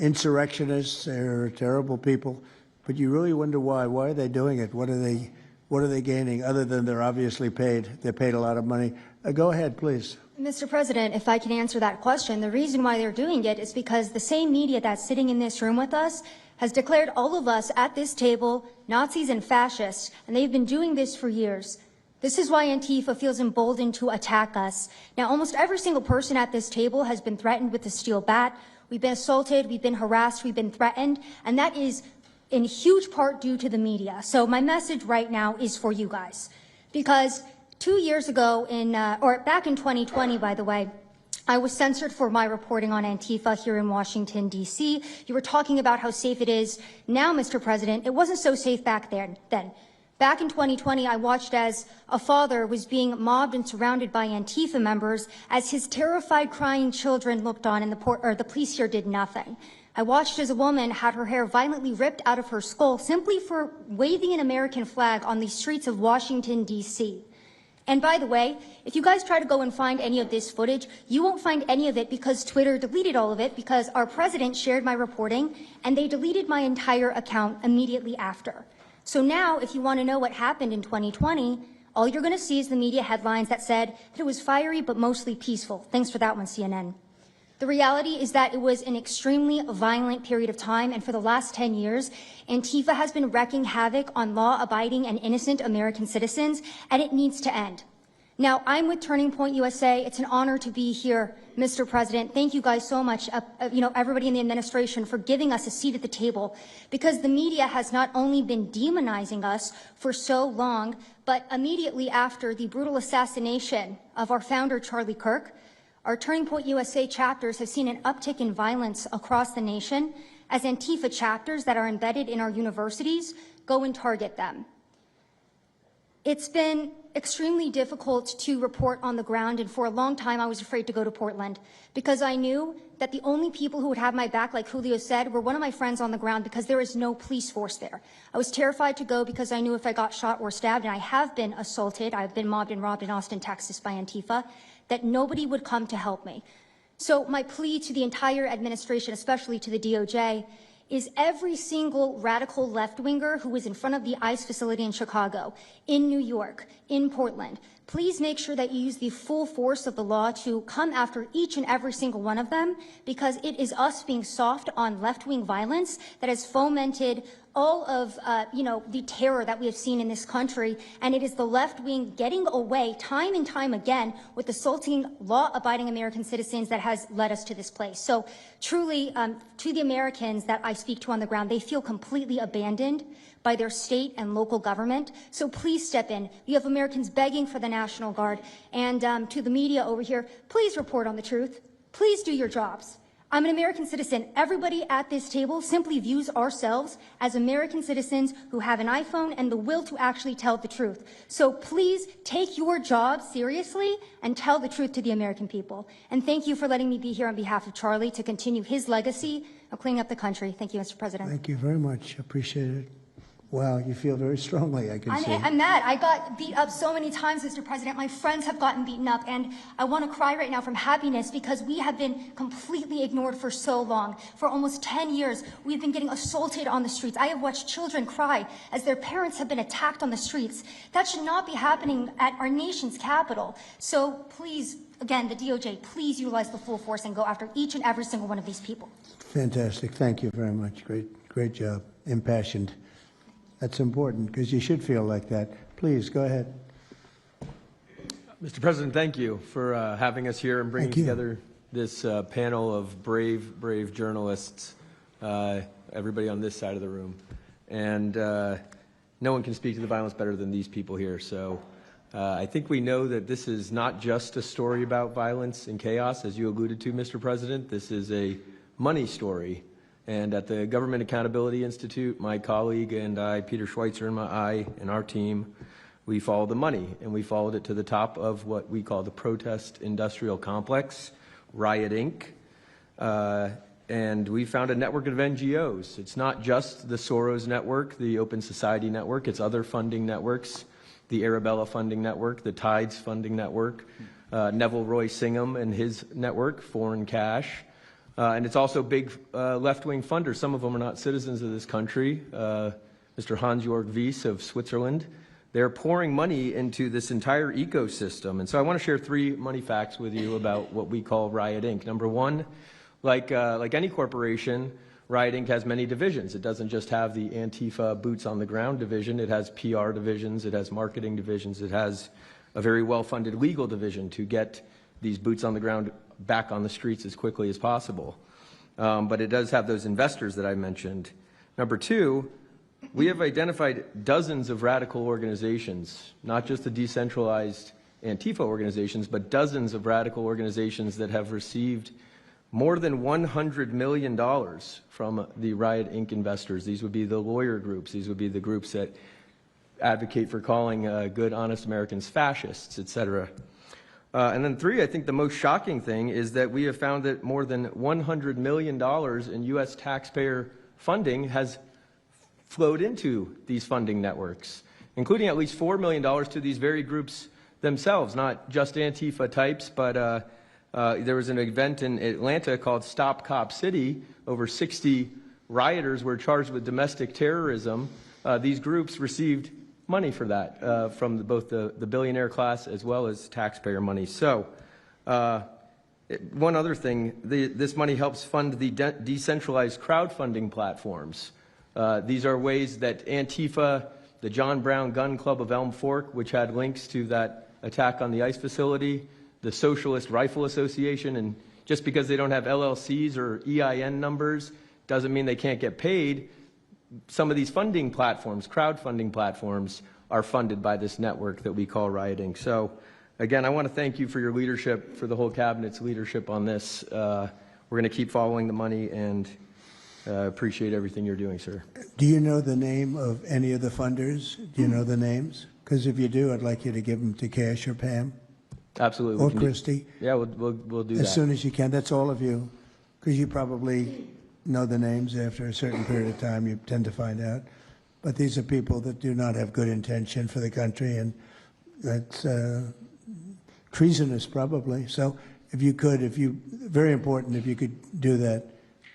insurrectionists. They're terrible people. But you really wonder why. Why are they doing it? What are they gaining other than they're obviously paid? They're paid a lot of money. Go ahead, please. Mr. President, if I can answer that question, the reason why they're doing it is because the same media that's sitting in this room with us has declared all of us at this table Nazis and fascists, and they've been doing this for years. This is why Antifa feels emboldened to attack us. Now, almost every single person at this table has been threatened with a steel bat. We've been assaulted, we've been harassed, we've been threatened, and that is in huge part due to the media. So my message right now is for you guys. Because 2 years ago, back in 2020, by the way, I was censored for my reporting on Antifa here in Washington, D.C. You were talking about how safe it is. Now, Mr. President, it wasn't so safe back then. Back in 2020, I watched as a father was being mobbed and surrounded by Antifa members as his terrified, crying children looked on and the police here did nothing. I watched as a woman had her hair violently ripped out of her skull simply for waving an American flag on the streets of Washington, D.C. And by the way, if you guys try to go and find any of this footage, you won't find any of it because Twitter deleted all of it because our president shared my reporting and they deleted my entire account immediately after. So now, if you want to know what happened in 2020, all you're going to see is the media headlines that said that it was fiery but mostly peaceful. Thanks for that one, CNN. The reality is that it was an extremely violent period of time, and for the last 10 years, Antifa has been wreaking havoc on law-abiding and innocent American citizens, and it needs to end. Now, I'm with Turning Point USA. It's an honor to be here, Mr. President. Thank you guys so much, everybody in the administration, for giving us a seat at the table, because the media has not only been demonizing us for so long, but immediately after the brutal assassination of our founder, Charlie Kirk, our Turning Point USA chapters have seen an uptick in violence across the nation as Antifa chapters that are embedded in our universities go and target them. It's been extremely difficult to report on the ground, and for a long time I was afraid to go to Portland because I knew that the only people who would have my back, like Julio said, were one of my friends on the ground because there is no police force there. I was terrified to go because I knew if I got shot or stabbed, and I have been assaulted, I've been mobbed and robbed in Austin, Texas by Antifa, that nobody would come to help me. So my plea to the entire administration, especially to the DOJ, is every single radical left-winger who is in front of the ICE facility in Chicago, in New York, in Portland, please make sure that you use the full force of the law to come after each and every single one of them, because it is us being soft on left-wing violence that has fomented all of, the terror that we have seen in this country, and it is the left wing getting away time and time again with assaulting law-abiding American citizens that has led us to this place. So truly, to the Americans that I speak to on the ground, they feel completely abandoned by their state and local government. So please step in. You have Americans begging for the National Guard. And to the media over here, please report on the truth. Please do your jobs. I'm an American citizen. Everybody at this table simply views ourselves as American citizens who have an iPhone and the will to actually tell the truth. So please take your job seriously and tell the truth to the American people. And thank you for letting me be here on behalf of Charlie to continue his legacy of cleaning up the country. Thank you, Mr. President. Thank you very much. Appreciate it. Wow, you feel very strongly, I can see. I'm mad. I got beat up so many times, Mr. President. My friends have gotten beaten up, and I want to cry right now from happiness because we have been completely ignored for so long. For almost 10 years, we've been getting assaulted on the streets. I have watched children cry as their parents have been attacked on the streets. That should not be happening at our nation's capital. So please, again, the DOJ, please utilize the full force and go after each and every single one of these people. Fantastic. Thank you very much. Great job. Impassioned. That's important because you should feel like that. Please, go ahead. Mr. President, thank you for having us here and bringing together this panel of brave journalists, everybody on this side of the room. And no one can speak to the violence better than these people here. So I think we know that this is not just a story about violence and chaos, as you alluded to, Mr. President. This is a money story. And at the Government Accountability Institute, my colleague and I, Peter Schweitzer and our team, we followed the money, and we followed it to the top of what we call the protest industrial complex, Riot Inc. And we found a network of NGOs. It's not just the Soros network, the Open Society network, it's other funding networks, the Arabella funding network, the Tides funding network, Neville Roy Singham and his network, Foreign Cash. And it's also big left-wing funders. Some of them are not citizens of this country. Mr. Hans-Jörg Wyss of Switzerland. They're pouring money into this entire ecosystem. And so I want to share 3 money facts with you about what we call Riot Inc. Number one, like any corporation, Riot Inc. has many divisions. It doesn't just have the Antifa boots on the ground division. It has PR divisions. It has marketing divisions. It has a very well-funded legal division to get these boots on the ground back on the streets as quickly as possible. But it does have those investors that I mentioned. Number 2, we have identified dozens of radical organizations, not just the decentralized Antifa organizations, but dozens of radical organizations that have received more than $100 million from the Riot Inc. investors. These would be the lawyer groups. These would be the groups that advocate for calling good, honest Americans fascists, et cetera. And then 3, I think the most shocking thing is that we have found that more than $100 million in U.S. taxpayer funding has flowed into these funding networks, including at least $4 million to these very groups themselves, not just Antifa types, but there was an event in Atlanta called Stop Cop City. Over 60 rioters were charged with domestic terrorism. These groups received money for that from both the billionaire class as well as taxpayer money. So one other thing, this money helps fund the decentralized crowdfunding platforms. These are ways that Antifa, the John Brown Gun Club of Elm Fork, which had links to that attack on the ICE facility, the Socialist Rifle Association, and just because they don't have LLCs or EIN numbers doesn't mean they can't get paid. Some of these funding platforms, crowdfunding platforms, are funded by this network that we call rioting. So, again, I want to thank you for your leadership, for the whole Cabinet's leadership on this. We're going to keep following the money and appreciate everything you're doing, sir. Do you know the name of any of the funders? Do you know the names? Because if you do, I'd like you to give them to Cash or Pam. Absolutely. Or Christy. Yeah, we'll do that. As soon as you can. That's all of you. Because you probably know the names after a certain period of time. You tend to find out. But these are people that do not have good intention for the country, and that's treasonous probably. So if you could, very important, if you could do that,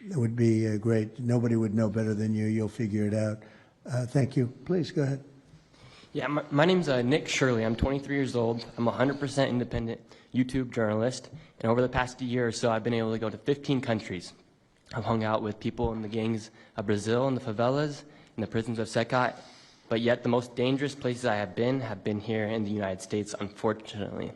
it would be great. Nobody would know better than you. You'll figure it out. Thank you. Please go ahead. Yeah, my name's Nick Shirley. I'm 23 years old. I'm a 100% independent YouTube journalist. And over the past year or so, I've been able to go to 15 countries. I've hung out with people in the gangs of Brazil, in the favelas, in the prisons of Secot. But yet the most dangerous places I have been here in the United States, unfortunately.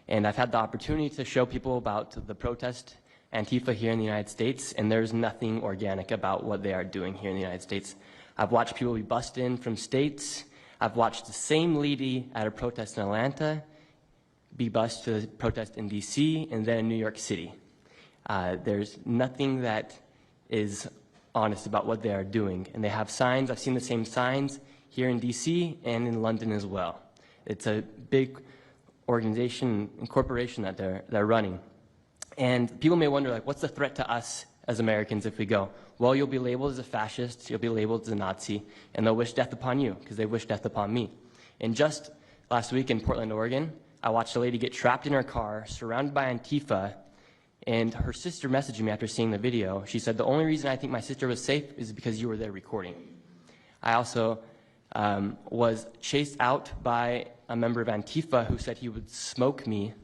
And I've had the opportunity to show people about the protest Antifa here in the United States, and there's nothing organic about what they are doing here in the United States. I've watched people be bussed in from states. I've watched the same lady at a protest in Atlanta be bused to a protest in D.C. and then in New York City. There's nothing that is honest about what they are doing. And they have signs. I've seen the same signs here in D.C. and in London as well. It's a big organization and corporation that they're running. And people may wonder, like, what's the threat to us as Americans if we go? Well, you'll be labeled as a fascist, you'll be labeled as a Nazi, and they'll wish death upon you because they wish death upon me. And just last week in Portland, Oregon, I watched a lady get trapped in her car, surrounded by Antifa, and her sister messaged me after seeing the video. She said, the only reason I think my sister was safe is because you were there recording. I also was chased out by a member of Antifa who said he would smoke me,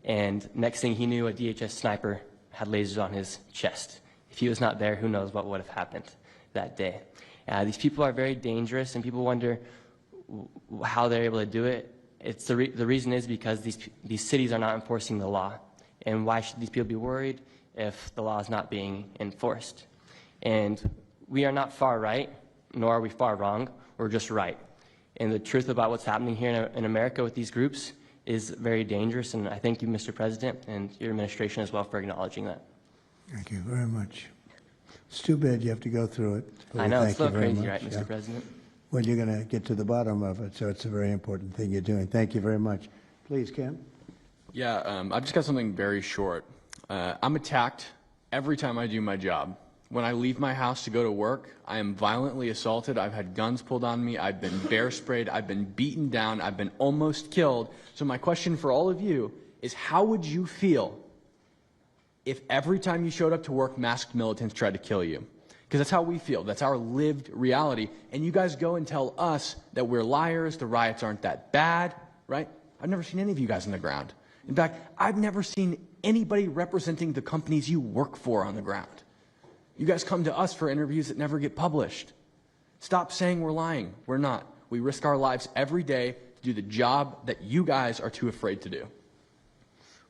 and next thing he knew, a DHS sniper had lasers on his chest. If he was not there, who knows what would have happened that day. These people are very dangerous, and people wonder how they're able to do it. The reason is because these cities are not enforcing the law. And why should these people be worried if the law is not being enforced? And we are not far right, nor are we far wrong. We're just right. And the truth about what's happening here in America with these groups is very dangerous, and I thank you, Mr. President, and your administration as well for acknowledging that. Thank you very much. It's too bad you have to go through it. I know, it's a little crazy, much. right, Mr. President? Well, you're going to get to the bottom of it, so it's a very important thing you're doing. Thank you very much. Please, Cam. Yeah, I've just got something very short. I'm attacked every time I do my job. When I leave my house to go to work, I am violently assaulted. I've had guns pulled on me. I've been bear sprayed. I've been beaten down. I've been almost killed. So my question for all of you is, how would you feel if every time you showed up to work, masked militants tried to kill you? Because that's how we feel. That's our lived reality. And you guys go and tell us that we're liars, the riots aren't that bad, right? I've never seen any of you guys on the ground. In fact, I've never seen anybody representing the companies you work for on the ground. You guys come to us for interviews that never get published. Stop saying we're lying. We're not. We risk our lives every day to do the job that you guys are too afraid to do.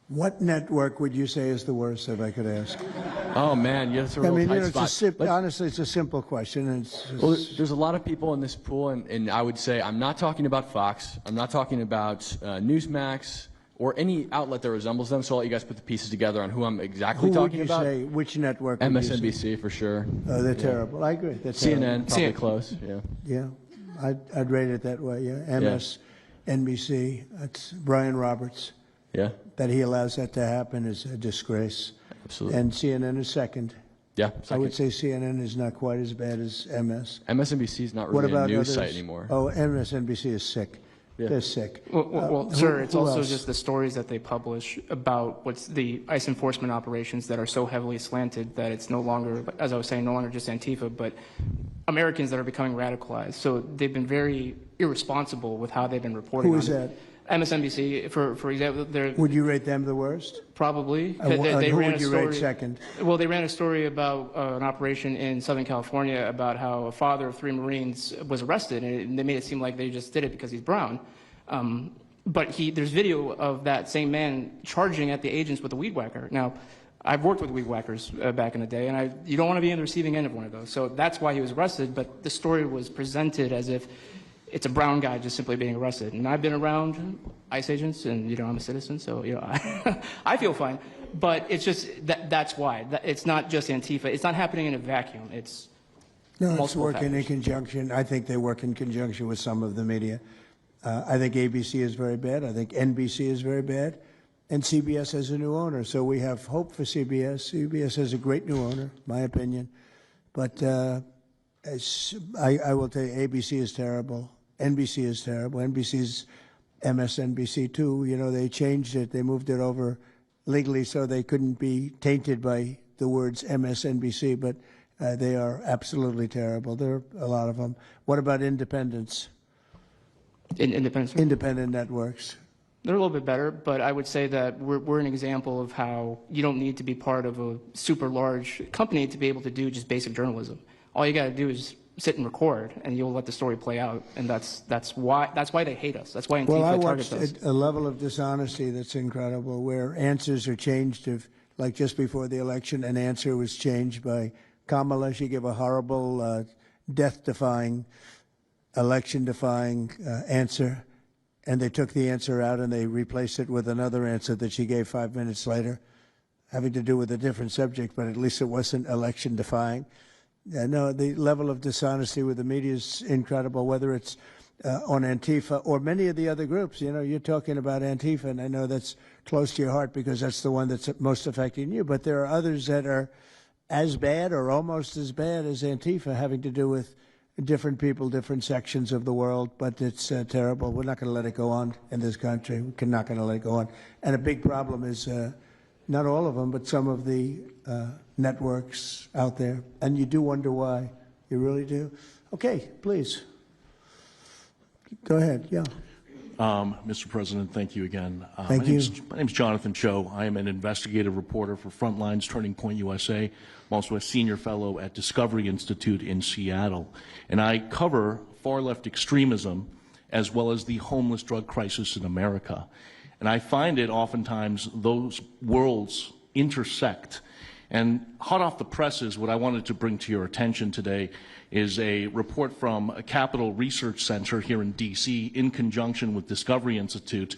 What network would you say is the worst, if I could ask? Oh, man, yeah, that's a real tight spot. Honestly, it's a simple question. Well, there's a lot of people in this pool, and I would say I'm not talking about Fox. I'm not talking about Newsmax or any outlet that resembles them, so I'll let you guys put the pieces together on who I'm exactly talking about. Who would you say? Which network would you say? MSNBC, for sure. Oh, they're terrible. I agree. They're CNN, probably close, yeah. Yeah, I'd rate it that way, yeah. MSNBC, that's Brian Roberts. Yeah. That he allows that to happen is a disgrace. Absolutely. And CNN is second. Yeah. I would say CNN is not quite as bad as MS. MSNBC is not What really a about news others? site anymore. Oh, MSNBC is sick. Yeah. They're sick. Well, Who- sir, it's who also else? just the stories that they publish about what's the ICE enforcement operations that are so heavily slanted that it's no longer, as I was saying, no longer just Antifa, but Americans that are becoming radicalized. So they've been very irresponsible with how they've been reporting Who on is it. that? MSNBC, for example, they're Would you rate them the worst? probably. And They who ran would a you rate story- second? Well, they ran a story about an operation in Southern California about how a father of 3 Marines was arrested, and they made it seem like they just did it because he's brown. But there's video of that same man charging at the agents with a weed whacker. Now, I've worked with weed whackers back in the day, and you don't want to be on the receiving end of one of those. So that's why he was arrested, but the story was presented as if it's a brown guy just simply being arrested. And I've been around ICE agents, and, I'm a citizen, so, I feel fine. But it's just, that's why. It's not just Antifa. It's not happening in a vacuum. It's No, it's multiple working in factors. conjunction. I think they work in conjunction with some of the media. I think ABC is very bad. I think NBC is very bad. And CBS has a new owner, so we have hope for CBS. CBS has a great new owner, my opinion. But I will tell you, ABC is terrible. NBC is terrible. NBC's MSNBC too. They changed it. They moved it over legally so they couldn't be tainted by the words MSNBC, but they are absolutely terrible. There are a lot of them. What about independents? Independent networks. They're a little bit better, but I would say that we're an example of how you don't need to be part of a super large company to be able to do just basic journalism. All you got to do is sit and record, and you'll let the story play out. And that's why they hate us. That's why Antifa Well, I targets watched us. a level of dishonesty that's incredible, where answers are changed. Like just before the election, an answer was changed by Kamala. She gave a horrible, death-defying, election-defying answer, and they took the answer out and they replaced it with another answer that she gave 5 minutes later, having to do with a different subject, but at least it wasn't election-defying. No, the level of dishonesty with the media is incredible, whether it's on Antifa or many of the other groups. You're talking about Antifa, and I know that's close to your heart because that's the one that's most affecting you, but there are others that are as bad or almost as bad as Antifa, having to do with different people, different sections of the world, but it's terrible. We're not going to let it go on in this country. We're not going to let it go on. And a big problem is not all of them, but some of the networks out there. And you do wonder why. You really do. Okay, please. Go ahead. Yeah. Mr. President, thank you again. Thank you. My name's Jonathan Cho. I am an investigative reporter for Frontlines Turning Point USA. I'm also a senior fellow at Discovery Institute in Seattle. And I cover far-left extremism as well as the homeless drug crisis in America. And I find it oftentimes those worlds intersect. And hot off the presses, what I wanted to bring to your attention today is a report from a Capital Research Center here in D.C. in conjunction with Discovery Institute.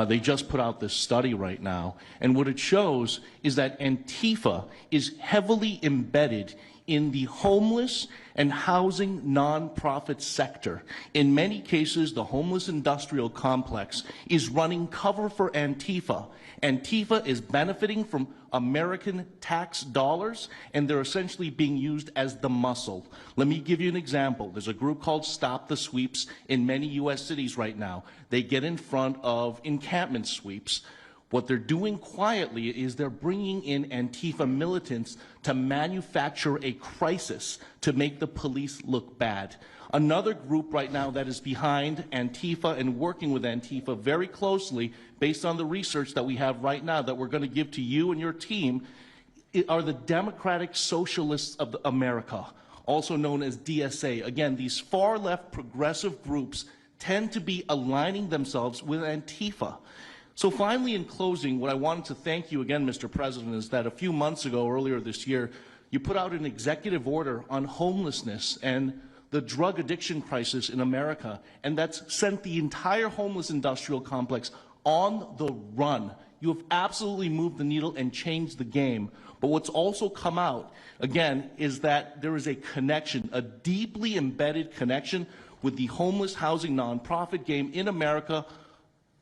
They just put out this study right now, and what it shows is that Antifa is heavily embedded in the homeless and housing nonprofit sector. In many cases, the homeless industrial complex is running cover for Antifa. Antifa is benefiting from American tax dollars, and they're essentially being used as the muscle. Let me give you an example. There's a group called Stop the Sweeps in many U.S. cities right now. They get in front of encampment sweeps. What they're doing quietly is they're bringing in Antifa militants to manufacture a crisis to make the police look bad. Another group right now that is behind Antifa and working with Antifa very closely, based on the research that we have right now that we're going to give to you and your team, are the Democratic Socialists of America, also known as DSA. Again, these far-left progressive groups tend to be aligning themselves with Antifa. So finally, in closing, what I wanted to thank you again, Mr. President, is that a few months ago, earlier this year, you put out an executive order on homelessness and the drug addiction crisis in America, and that's sent the entire homeless industrial complex on the run. You have absolutely moved the needle and changed the game. But what's also come out, again, is that there is a connection, a deeply embedded connection with the homeless housing nonprofit game in America,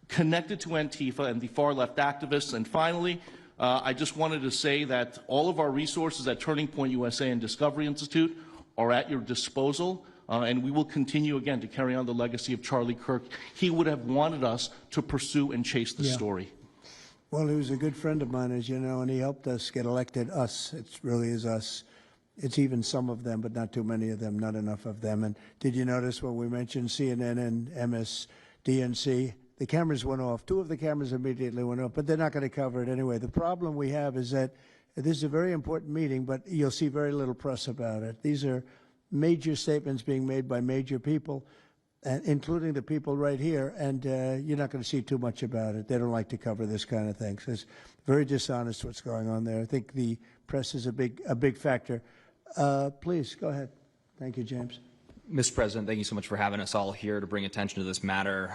connected to Antifa and the far-left activists. And finally, I just wanted to say that all of our resources at Turning Point USA and Discovery Institute are at your disposal, and we will continue, again, to carry on the legacy of Charlie Kirk. He would have wanted us to pursue and chase the story. Well, he was a good friend of mine, as you know, and he helped us get elected. Us, it really is us. It's even some of them, but not too many of them, not enough of them. And did you notice when we mentioned CNN and MSDNC, the cameras went off. 2 of the cameras immediately went off, but they're not going to cover it anyway. The problem we have is that this is a very important meeting, but you'll see very little press about it. These are major statements being made by major people, including the people right here, and you're not going to see too much about it. They don't like to cover this kind of thing. So it's very dishonest what's going on there. I think the press is a big factor. Please, go ahead. Thank you, James. Mr. President, thank you so much for having us all here to bring attention to this matter.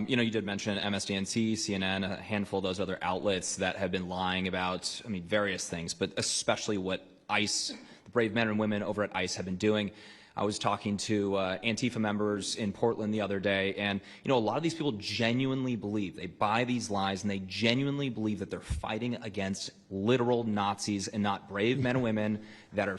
You know, you did mention MSDNC, CNN, a handful of those other outlets that have been lying about, I mean, various things, but especially what ICE, the brave men and women over at ICE have been doing. I was talking to Antifa members in Portland the other day, and, you know, a lot of these people genuinely believe, they buy these lies, and they genuinely believe that they're fighting against literal Nazis and not brave men and women that are,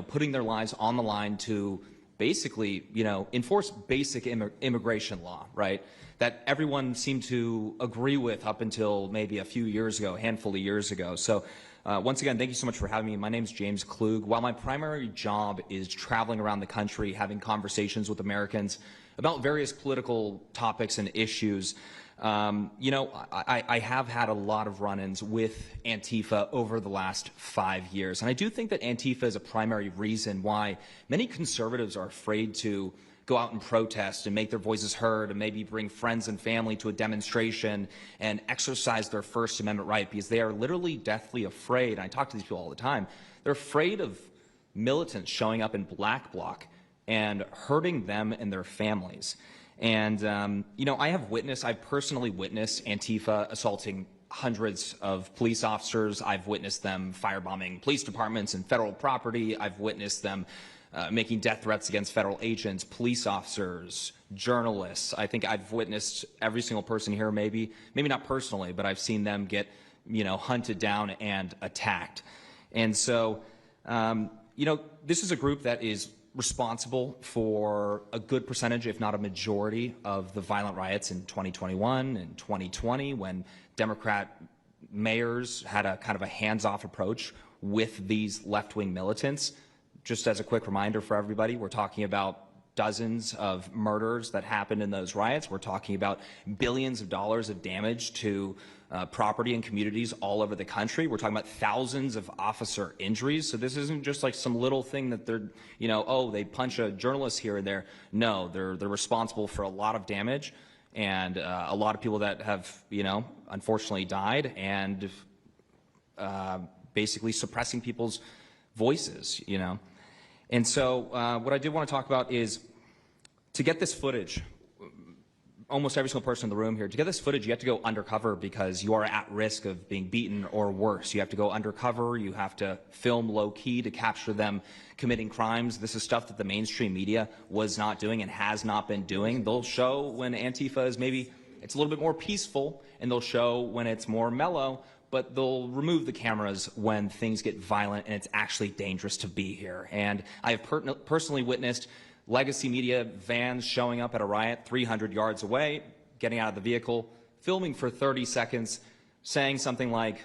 putting their lives on the line to basically, enforce basic immigration law, right? That everyone seemed to agree with up until maybe a few years ago, a handful of years ago. So once again, thank you so much for having me. My name is James Klug. While my primary job is traveling around the country, having conversations with Americans about various political topics and issues, I have had a lot of run-ins with Antifa over the last 5 years. And I do think that Antifa is a primary reason why many conservatives are afraid to go out and protest and make their voices heard and maybe bring friends and family to a demonstration and exercise their First Amendment right, because they are literally deathly afraid. And I talk to these people all the time. They're afraid of militants showing up in black bloc and hurting them and their families. And, I've personally witnessed Antifa assaulting hundreds of police officers. I've witnessed them firebombing police departments and federal property. I've witnessed them making death threats against federal agents, police officers, journalists. I think I've witnessed every single person here, maybe not personally, but I've seen them get, hunted down and attacked. And so, this is a group that is responsible for a good percentage, if not a majority, of the violent riots in 2021 and 2020, when Democrat mayors had a kind of a hands-off approach with these left-wing militants. Just as a quick reminder for everybody, we're talking about dozens of murders that happened in those riots. We're talking about billions of dollars of damage to property and communities all over the country. We're talking about thousands of officer injuries. So this isn't just like some little thing that they're, they punch a journalist here and there. No, they're responsible for a lot of damage and a lot of people that have, unfortunately died and basically suppressing people's voices, And so what I did want to talk about is to get this footage, almost every single person in the room here, to get this footage, you have to go undercover because you are at risk of being beaten or worse. You have to go undercover. You have to film low-key to capture them committing crimes. This is stuff that the mainstream media was not doing and has not been doing. They'll show when Antifa is maybe, it's a little bit more peaceful, and they'll show when it's more mellow, but they'll remove the cameras when things get violent and it's actually dangerous to be here. And I have personally witnessed legacy media vans showing up at a riot 300 yards away, getting out of the vehicle, filming for 30 seconds, saying something like,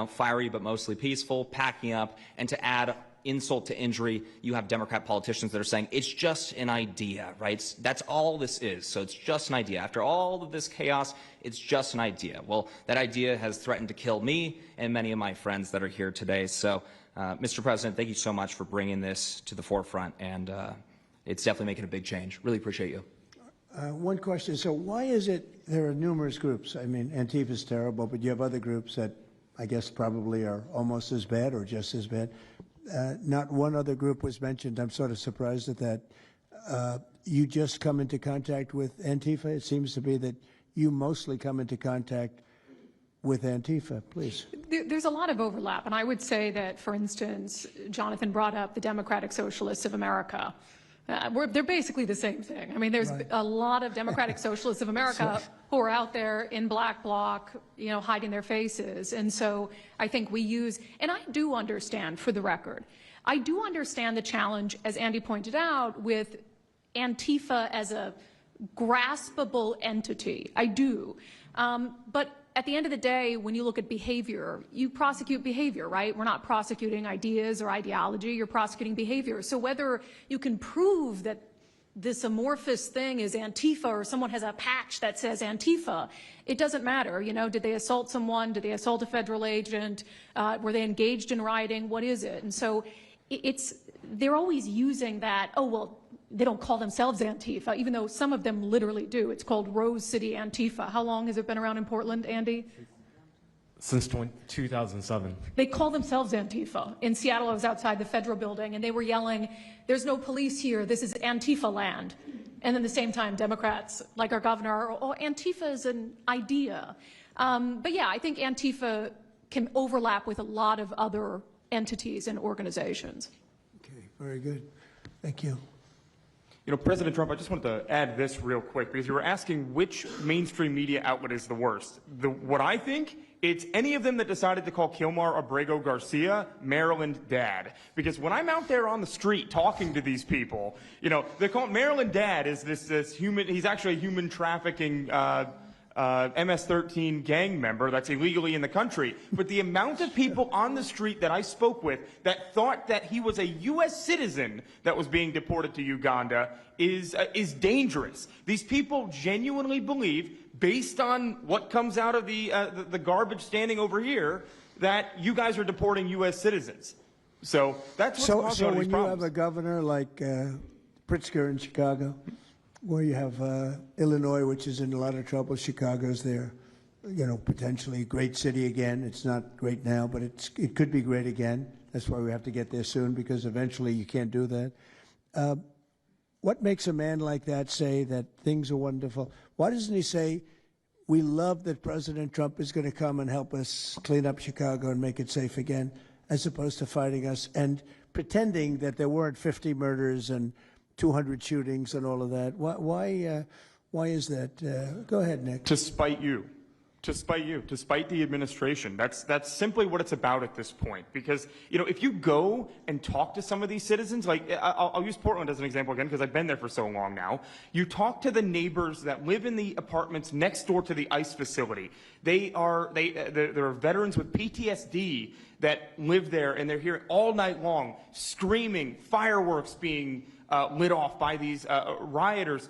fiery but mostly peaceful, packing up, and to add insult to injury, you have Democrat politicians that are saying, it's just an idea, right? That's all this is, so it's just an idea. After all of this chaos, it's just an idea. Well, that idea has threatened to kill me and many of my friends that are here today. So, Mr. President, thank you so much for bringing this to the forefront, and it's definitely making a big change. Really appreciate you. One question. So why is it there are numerous groups? I mean, Antifa is terrible, but you have other groups that I guess probably are almost as bad or just as bad. Not one other group was mentioned. I'm sort of surprised at that. You just come into contact with Antifa? It seems to be that you mostly come into contact with Antifa. Please. There's a lot of overlap, and I would say that, for instance, Jonathan brought up the Democratic Socialists of America. They're basically the same thing. I mean, there's a lot of Democratic Socialists of America who are out there in black bloc, you know, hiding their faces. And so I think we use, and I do understand, for the record, I do understand the challenge, as Andy pointed out, with Antifa as a graspable entity. I do. But at the end of the day, when you look at behavior, you prosecute behavior, right? We're not prosecuting ideas or ideology, you're prosecuting behavior. So whether you can prove that this amorphous thing is Antifa or someone has a patch that says Antifa, it doesn't matter. You know, did they assault someone? Did they assault a federal agent? Were they engaged in rioting? What is it? And so they're always using that, oh, well, they don't call themselves Antifa, even though some of them literally do. It's called Rose City Antifa. How long has it been around in Portland, Andy? Since 2007. They call themselves Antifa. In Seattle, I was outside the federal building, and they were yelling, there's no police here, this is Antifa land. And then at the same time, Democrats, like our governor, oh, Antifa is an idea. But yeah, I think Antifa can overlap with a lot of other entities and organizations. Okay, very good. Thank you. You know, President Trump, I just wanted to add this real quick, because you were asking which mainstream media outlet is the worst. What I think, it's any of them that decided to call Kilmar Abrego Garcia Maryland Dad. Because when I'm out there on the street talking to these people, you know, they call Maryland Dad is this human, he's actually a human trafficking MS-13 gang member that's illegally in the country. But the amount of people on the street that I spoke with that thought that he was a U.S. citizen that was being deported to Uganda is dangerous. These people genuinely believe, based on what comes out of the garbage standing over here, that you guys are deporting U.S. citizens. So that's what's causing all these problems. So when you have a governor like Pritzker in Chicago, where you have Illinois, which is in a lot of trouble. Chicago's there, you know, potentially a great city again. It's not great now, but it could be great again. That's why we have to get there soon, because eventually you can't do that. What makes a man like that say that things are wonderful? Why doesn't he say, we love that President Trump is going to come and help us clean up Chicago and make it safe again, as opposed to fighting us and pretending that there weren't 50 murders and 200 shootings and all of that? Why is that? Go ahead, Nick. To spite you. To spite you. To spite the administration. That's simply what it's about at this point. Because, you know, if you go and talk to some of these citizens, like, I'll use Portland as an example again, because I've been there for so long now. You talk to the neighbors that live in the apartments next door to the ICE facility. There are veterans with PTSD that live there, and they're here all night long, screaming, fireworks being lit off by these rioters,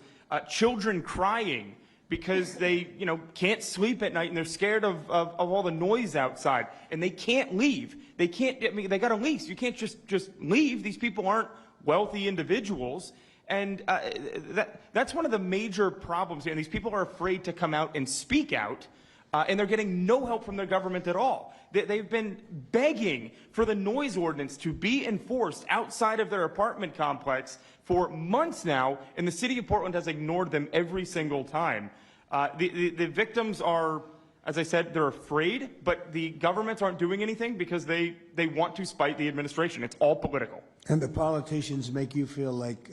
children crying because they, you know, can't sleep at night and they're scared of all the noise outside, and they can't leave. They can't. I mean, they got a lease. You can't just leave. These people aren't wealthy individuals, and that's one of the major problems here. And these people are afraid to come out and speak out. And they're getting no help from their government at all. They've been begging for the noise ordinance to be enforced outside of their apartment complex for months now, and the city of Portland has ignored them every single time. The victims are, as I said, they're afraid, but the governments aren't doing anything because they want to spite the administration. It's all political. And the politicians make you feel like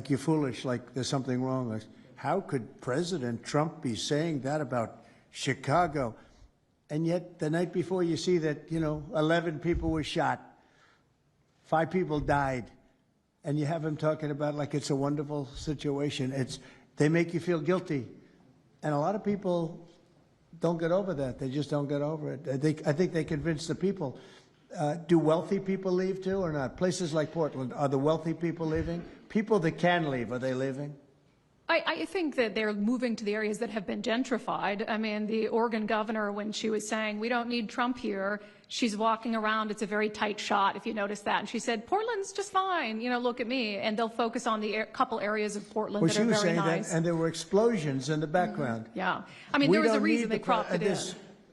you're foolish, like there's something wrong. Like, how could President Trump be saying that about Chicago? And yet the night before you see that, you know, 11 people were shot, 5 people died, and you have him talking about like it's a wonderful situation. They make you feel guilty. And a lot of people don't get over that. They just don't get over it. I think they convince the people. Do wealthy people leave too or not? Places like Portland, are the wealthy people leaving? People that can leave, are they leaving? I think that they're moving to the areas that have been gentrified. I mean, the Oregon governor, when she was saying, we don't need Trump here, she's walking around, it's a very tight shot, if you notice that. And she said, Portland's just fine, you know, look at me. And they'll focus on the couple areas of Portland that are very nice. Well, she was saying that, and there were explosions in the background. Yeah. I mean, there was a reason they cropped it in.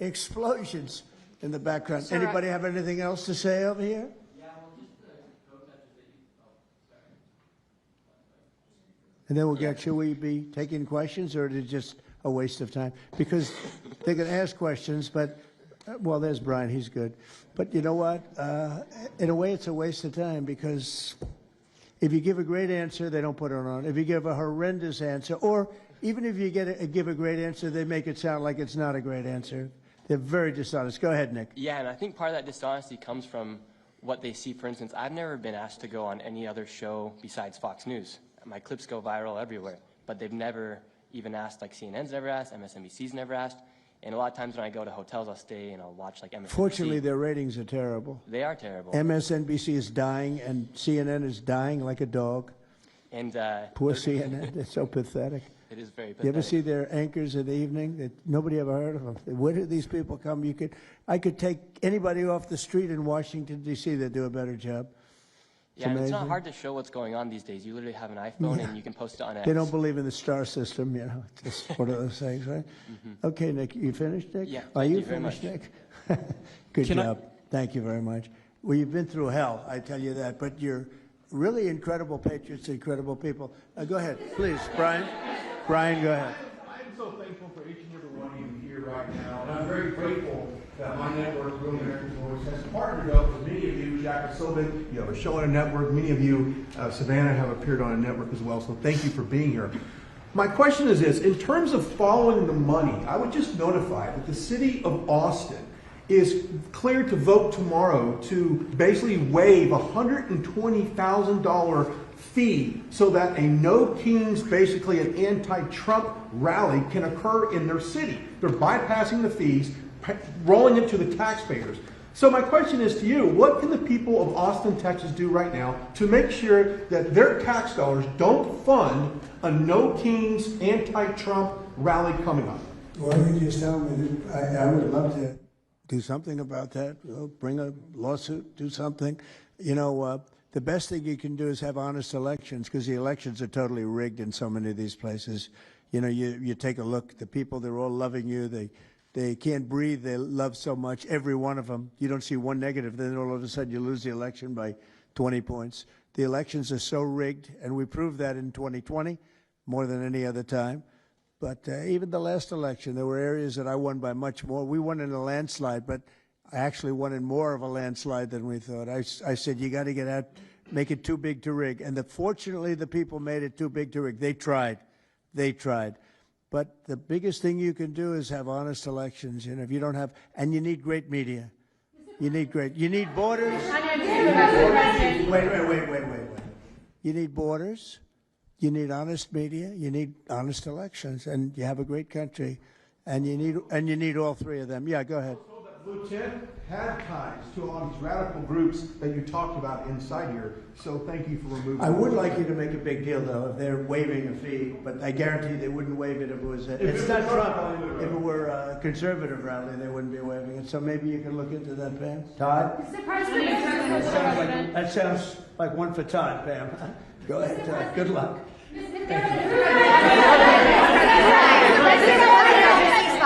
Explosions in the background. Sir, anybody have anything else to say over here? And then we'll get, should we be taking questions, or is it just a waste of time? Because they can ask questions, but, well, there's Brian, he's good. But you know what? In a way, it's a waste of time, because If you give a great answer, they don't put it on. If you give a horrendous answer, or even if you give a great answer, they make it sound like it's not a great answer. They're very dishonest. Go ahead, Nick. Yeah, and I think part of that dishonesty comes from what they see. For instance, I've never been asked to go on any other show besides Fox News. My clips go viral everywhere, but they've never even asked, like CNN's never asked, MSNBC's never asked. And a lot of times when I go to hotels, I'll stay and I'll watch like MSNBC. Fortunately, their ratings are terrible. They are terrible. MSNBC is dying, and CNN is dying like a dog. And Poor CNN. It's so pathetic. It is very pathetic. You ever see their anchors in the evening? That nobody ever heard of them. Where do these people come? I could take anybody off the street in Washington, D.C. that do a better job. Yeah, and it's not hard to show what's going on these days. You literally have an iPhone and you can post it on X. They don't believe in the star system, you know. It's just one of those things, right? Okay, Nick, you finished, Nick? Yeah, Are thank you you very finished, much. Nick? Good Can I- job. Thank you very much. Well, you've been through hell, I tell you that, but you're really incredible patriots, incredible people. Go ahead, please, Brian. Brian, go ahead. I'm so thankful for each and every one of you here right now, and I'm very grateful that my network, Real American Voice, has partnered up with many of you. Jack and Sobin, you have a show on a network. Many of you, Savannah, have appeared on a network as well, so thank you for being here. My question is this: in terms of following the money, I would just notify that the city of Austin is cleared to vote tomorrow to basically waive $120,000 fee so that a No Kings, basically an anti-Trump rally, can occur in their city. They're bypassing the fees, rolling it to the taxpayers. So my question is to you: what can the people of Austin, Texas do right now to make sure that their tax dollars don't fund a No Kings anti-Trump rally coming up? Well, you just tell me that I would love to do something about that. Bring a lawsuit, do something. You know, the best thing you can do is have honest elections, because the elections are totally rigged in so many of these places. You know, you take a look, the people, they're all loving you. They can't breathe. They love so much, every one of them. You don't see one negative, then all of a sudden you lose the election by 20 points. The elections are so rigged, and we proved that in 2020 more than any other time. But even the last election, there were areas that I won by much more. We won in a landslide, but I actually won in more of a landslide than we thought. I said, you got to get out, make it too big to rig. And fortunately, the people made it too big to rig. They tried. They tried. But the biggest thing you can do is have honest elections. You know, if you don't have, and you need great media. You need borders. Wait. You need borders. You need honest media. You need honest elections, and you have a great country, and you need all three of them. Yeah, go ahead. Blue Tent had ties to all these radical groups that you talked about inside here. So thank you for removing. I would like you to make a big deal, though, if they're waiving a fee, but I guarantee they wouldn't waive it if it was. It's not Trump. If it were a conservative rally, they wouldn't be waiving it. So maybe you can look into that, Pam. Todd. Mr. President. That sounds like one for Todd, Pam. Go ahead, Todd. Good luck.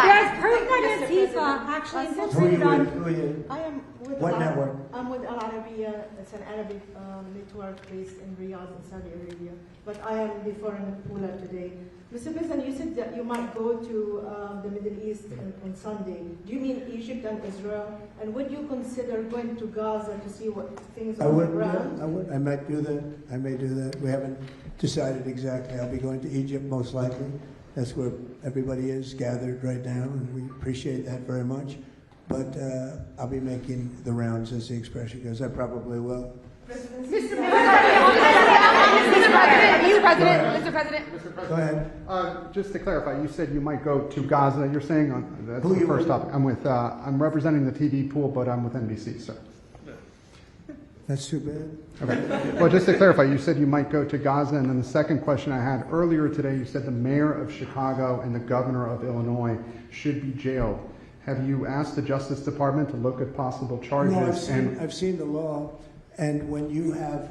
There's proof that Antifa actually infiltrated on. Who are you? I am with What network? I'm with Al Arabiya. It's an Arabic network based in Riyadh in Saudi Arabia. But I am before in Pula today. Mr. President, you said that you might go to the Middle East on Sunday. Do you mean Egypt and Israel? And would you consider going to Gaza to see what things are on the ground? I would. I might do that. I may do that. We haven't decided exactly. I'll be going to Egypt most likely. That's where everybody is gathered right now, and we appreciate that very much. But I'll be making the rounds, as the expression goes. I probably will. Mr. President. Go ahead. Just to clarify, you said you might go to Gaza. You're saying that's the first topic. I'm representing the TV pool, but I'm with NBC, sir. That's too bad. Okay. Well, just to clarify, you said you might go to Gaza, and then the second question I had earlier today, you said the mayor of Chicago and the governor of Illinois should be jailed. Have you asked the Justice Department to look at possible charges? No, I've seen the law, and when you have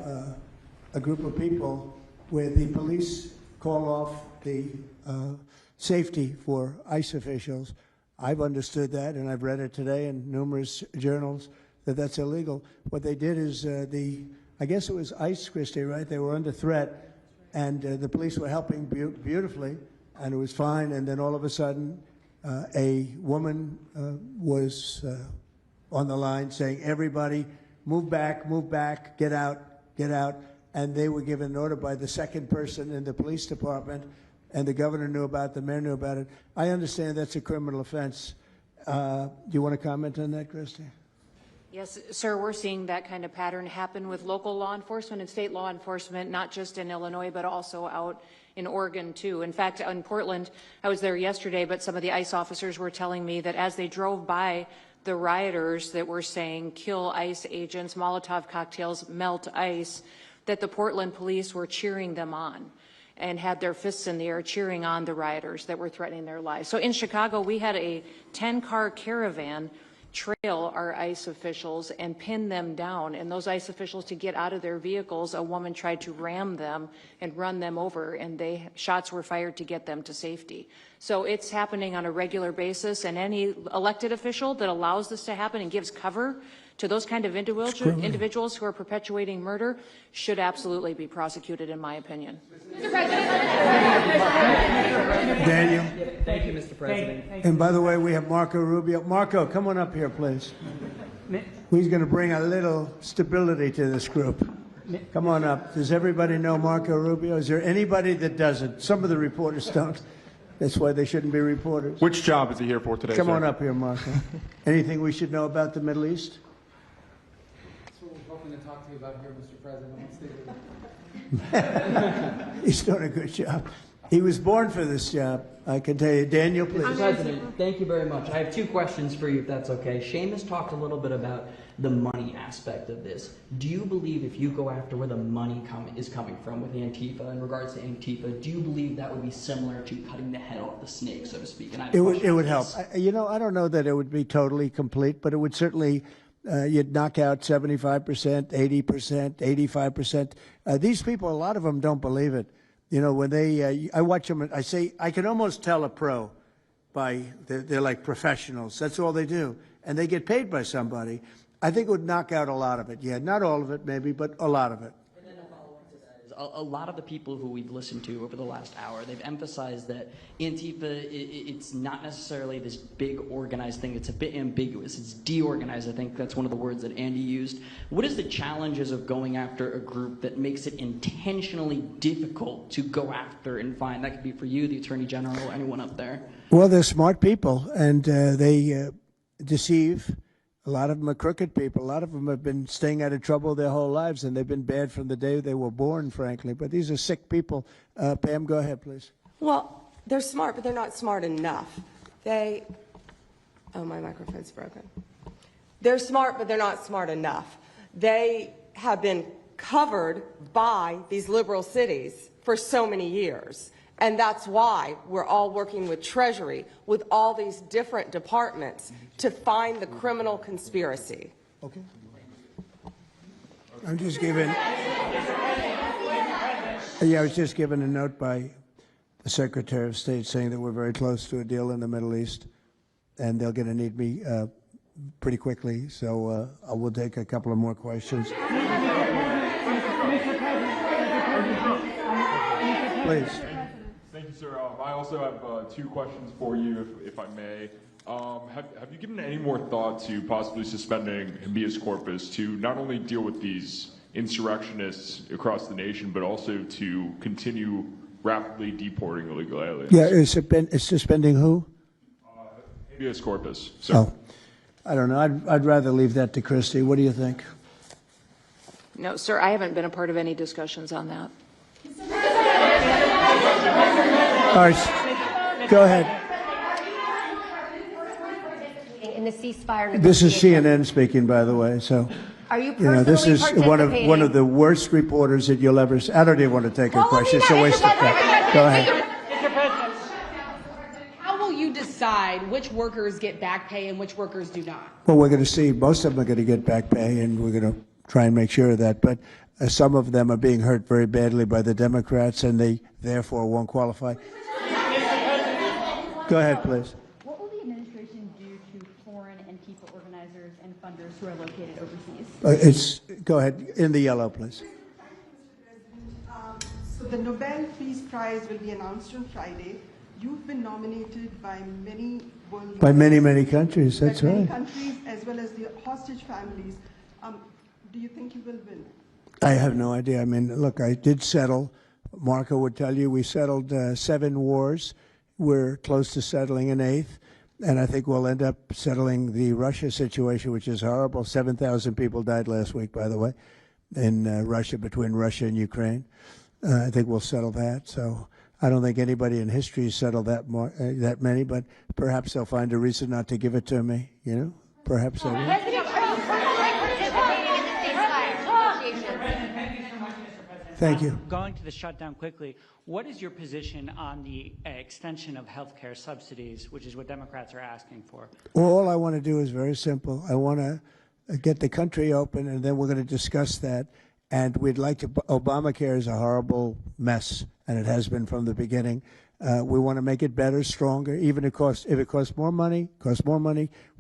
a group of people where the police call off the safety for ICE officials, I've understood that, and I've read it today in numerous journals, that's illegal. What they did is I guess it was ICE, Christie, right? They were under threat, and the police were helping beautifully, and it was fine. And then all of a sudden, a woman was on the line saying, "Everybody, move back, get out, get out." and they were given an order by the second person in the police department, and the governor knew about it, the mayor knew about it. I understand that's a criminal offense. Do you want to comment on that, Christy? Yes, sir, we're seeing that kind of pattern happen with local law enforcement and state law enforcement, not just in Illinois, but also out in Oregon, too. In fact, in Portland, I was there yesterday, but some of the ICE officers were telling me that as they drove by the rioters that were saying, kill ICE agents, Molotov cocktails, melt ICE, that the Portland police were cheering them on and had their fists in the air cheering on the rioters that were threatening their lives. So in Chicago, we had a 10-car caravan trail our ICE officials and pin them down. And those ICE officials, to get out of their vehicles, a woman tried to ram them and run them over, and shots were fired to get them to safety. So it's happening on a regular basis, and any elected official that allows this to happen and gives cover to those kind of individuals who are perpetuating murder should absolutely be prosecuted, in my opinion. Daniel? Thank you, Mr. President. And by the way, we have Marco Rubio. Marco, come on up here, please. He's going to bring a little stability to this group. Come on up. Does everybody know Marco Rubio? Is there anybody that doesn't? Some of the reporters don't. That's why they shouldn't be reporters. Which job is he here for today, Come sir? on up here, Marco. Anything we should know about the Middle East? That's what we're hoping to talk to you about here, Mr. President. Let's stay with He's doing a good job. He was born for this job, I can tell you. Daniel, please. Mr. President, thank you very much. I have two questions for you, if that's okay. Seamus talked a little bit about the money aspect of this. Do you believe if you go after where the money is coming from with Antifa, in regards to Antifa, do you believe that would be similar to cutting the head off the snake, so to speak? And It would help. You know, I don't know that it would be totally complete, but it would certainly, you'd knock out 75%, 80%, 85%. These people, a lot of them don't believe it. You know, when they, I watch them, I say, I can almost tell a pro by, they're like professionals. That's all they do. And they get paid by somebody. I think it would knock out a lot of it. Yeah, not all of it maybe, but a lot of it. And then a follow-up to that is a lot of the people who we've listened to over the last hour, they've emphasized that Antifa, it's not necessarily this big organized thing. It's a bit ambiguous. It's deorganized. I think that's one of the words that Andy used. What is the challenges of going after a group that makes it intentionally difficult to go after and find? That could be for you, the Attorney General, anyone up there. Well, they're smart people, and they deceive. A lot of them are crooked people. A lot of them have been staying out of trouble their whole lives, and they've been bad from the day they were born, frankly. But these are sick people. Pam, go ahead, please. Well, they're smart, but they're not smart enough. Oh, my microphone's broken. They're smart, but they're not smart enough. They have been covered by these liberal cities for so many years. And that's why we're all working with Treasury, with all these different departments, to find the criminal conspiracy. Okay. I'm just giving. Yeah, I was just given a note by the Secretary of State saying that we're very close to a deal in the Middle East, and they're going to need me pretty quickly. So I will take a couple of more questions. Please. Thank you, sir. I also have two questions for you, if I may. Have you given any more thought to possibly suspending habeas corpus to not only deal with these insurrectionists across the nation, but also to continue rapidly deporting illegal aliens? Yeah, it's suspending who? Habeas corpus, sir. Oh, I don't know. I'd rather leave that to Christy. What do you think? No, sir, I haven't been a part of any discussions on that. All right, go ahead. In the ceasefire This is CNN speaking, by the way. So, are you this is participating? one of the worst reporters that you'll ever see. I don't even want to take a question. It's a waste of time. Go ahead. Mr. President, how will you decide which workers get back pay and which workers do not? Well, we're going to see. Most of them are going to get back pay, and we're going to try and make sure of that. But some of them are being hurt very badly by the Democrats, and they therefore won't qualify. Go ahead, please. What will the administration do to foreign Antifa organizers and funders who are located overseas? Go ahead. In the yellow, please. So the Nobel Peace Prize will be announced on Friday. You've been nominated by many world leaders. By many, many countries. That's right. Many countries, as well as the hostage families. Do you think you will win? I have no idea. I mean, look, I did settle. Marco would tell you we settled 7 wars. We're close to settling an 8th. And I think we'll end up settling the Russia situation, which is horrible. 7,000 people died last week, by the way, in Russia, between Russia and Ukraine. I think we'll settle that. So I don't think anybody in history has settled that many, but perhaps they'll find a reason not to give it to me, you know? Perhaps they will. Thank you. Going to the shutdown quickly, what is your position on the extension of health care subsidies, which is what Democrats are asking for? Well, all I want to do is very simple. I want to get the country open, and then we're going to discuss that. And we'd like to, Obamacare is a horrible mess, and it has been from the beginning. We want to make it better, stronger, even if it costs more money,